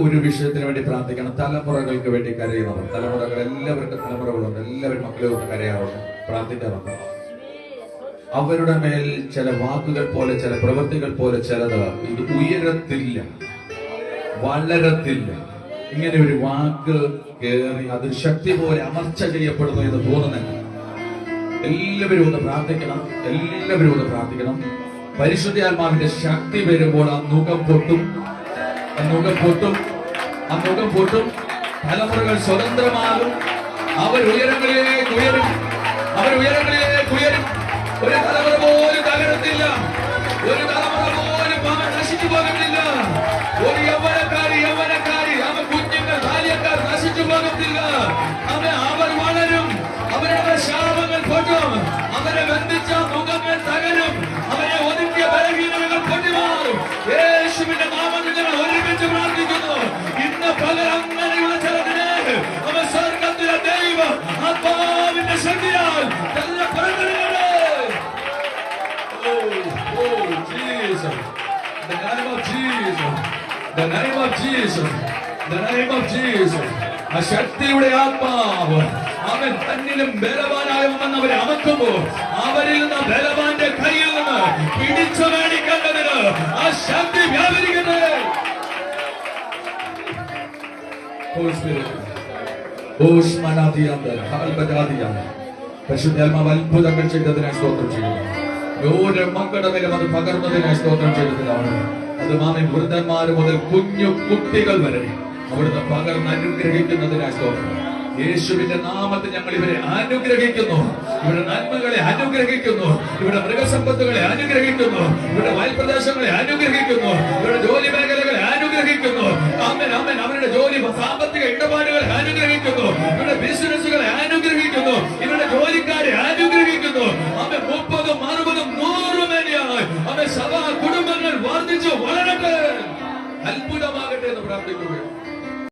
A: ഒരു വിഷയത്തിന് വേണ്ടി പ്രാർത്ഥിക്കണം. തലമുറകൾക്ക് വേണ്ടി കരയുന്നവർ, തലമുറകൾ എല്ലാവർക്കും തലമുറകളുണ്ട്, എല്ലാവരും മക്കളെ കരയാറുണ്ട്, പ്രാർത്ഥിക്കാറുണ്ട്. അവരുടെ മേൽ ചില വാക്കുകൾ പോലെ, ചില പ്രവൃത്തികൾ പോലെ ചിലത് ഇത് ഉയരത്തില്ല, വളരത്തില്ല. ഇങ്ങനെ ഒരു വാക്ക് കയറി അത് ശക്തി പോലെ അമർച്ച ചെയ്യപ്പെടുന്നു എന്ന് തോന്നുന്നുണ്ട്. എല്ലാവരും ഒന്ന് പ്രാർത്ഥിക്കണം, എല്ലാവരും ഒന്ന് പ്രാർത്ഥിക്കണം. പരിശുദ്ധാത്മാവിന്റെ ശക്തി വരുമ്പോൾ ആ മുഖം പൊട്ടും, ആ മുഖം പൊട്ടും, ആ മുഖം പൊട്ടും. തലമുറകൾ സ്വതന്ത്രമാകും. അവർ ഉയരങ്ങളിലേക്ക് ഉയരും, അവർ ഉയരങ്ങളിലേക്ക് ഉയരും. ഒരു തലമുറ പോലും തകരത്തില്ല, ഒരു തലമുറ പോലും അവൻ നശിച്ചു പോകുന്നില്ല. ഒരു യൗവനക്കാരി അവൻ കുഞ്ഞുങ്ങൾ ബാല്യക്കാർ നശിച്ചു പോകത്തില്ല. അവർ വളരും, അവരുടെ ശാപങ്ങൾ പൊട്ടും, അവരെ ബന്ധിച്ച മുഖങ്ങൾ തകരും, അവരെ ഒതുക്കിയ ബലഹീനതകൾ പൊട്ടിമാറും. യേശുവിന്റെ നാമത്തിൽ ഞങ്ങൾ ഒരുമിച്ച് പ്രാർത്ഥിക്കുന്നു. ഇന്ന് പകൽ അങ്ങനെയുള്ള ചിലതിനെ അവൻ സ്വർഗ്ഗത്തിലെ ദൈവം ആത്മാവിന്റെ ശക്തിയാൽ എല്ലാ പുറങ്ങളിലാണ്. Oh, Jesus. The name of Jesus. The name of Jesus. The name of Jesus. ആ ശക്തിയുടെ ആത്മാവ് അവൻ തന്നിലും ബലവാനായവൻ അവരെ അമർത്തുമ്പോൾ അവരിൽ നിന്ന് ബലവാന്റെ കയ്യിൽ നിന്ന് പിടിച്ചു മേടിക്കേണ്ടതിന് ആ ശക്തി വ്യാപരിക്കട്ടെ. പരിശുദ്ധാത്മാവ് അത്ഭുതങ്ങൾ ചെയ്തതിനായി സ്തോത്രം ചെയ്യുന്നു. ഓരോ മക്കളുടെ മേലും അത് പകർന്നതിനായി സ്തോത്രം ചെയ്തതിനാണ്. അത് മാമി വൃദ്ധന്മാർ മുതൽ കുഞ്ഞു കുട്ടികൾ വരെ അവിടുന്ന് പകർന്ന് അനുഗ്രഹിക്കുന്നതിനായി സ്തോത്രം. യേശുവിന്റെ നാമത്തിൽ ഞങ്ങൾ ഇവരെ അനുഗ്രഹിക്കുന്നു, ഇവരുടെ നന്മകളെ അനുഗ്രഹിക്കുന്നു, ഇവരുടെ മൃഗസമ്പത്തുകളെ അനുഗ്രഹിക്കുന്നു, ഇവരുടെ വയൽപ്രദേശങ്ങളെ അനുഗ്രഹിക്കുന്നു, ഇവരുടെ ജോലി മേഖലകളെ അനുഗ്രഹിക്കുന്നു. ആമേൻ ആമേൻ. അവരുടെ ജോലി സാമ്പത്തിക ഇടപാടുകളെ അനുഗ്രഹിക്കുന്നു, ഇവരുടെ ബിസിനസ്സുകളെ അനുഗ്രഹിക്കുന്നു, ഇവരുടെ ജോലിക്കാരെ അനുഗ്രഹിക്കുന്നു. ആമേൻ. 30, 60, 100 മേനിയായി ആമേൻ സഭാ കുടുംബങ്ങൾ വർദ്ധിച്ചു വളരട്ടെ, അത്ഭുതമാകട്ടെ എന്ന് പ്രാർത്ഥിക്കുകയാണ്.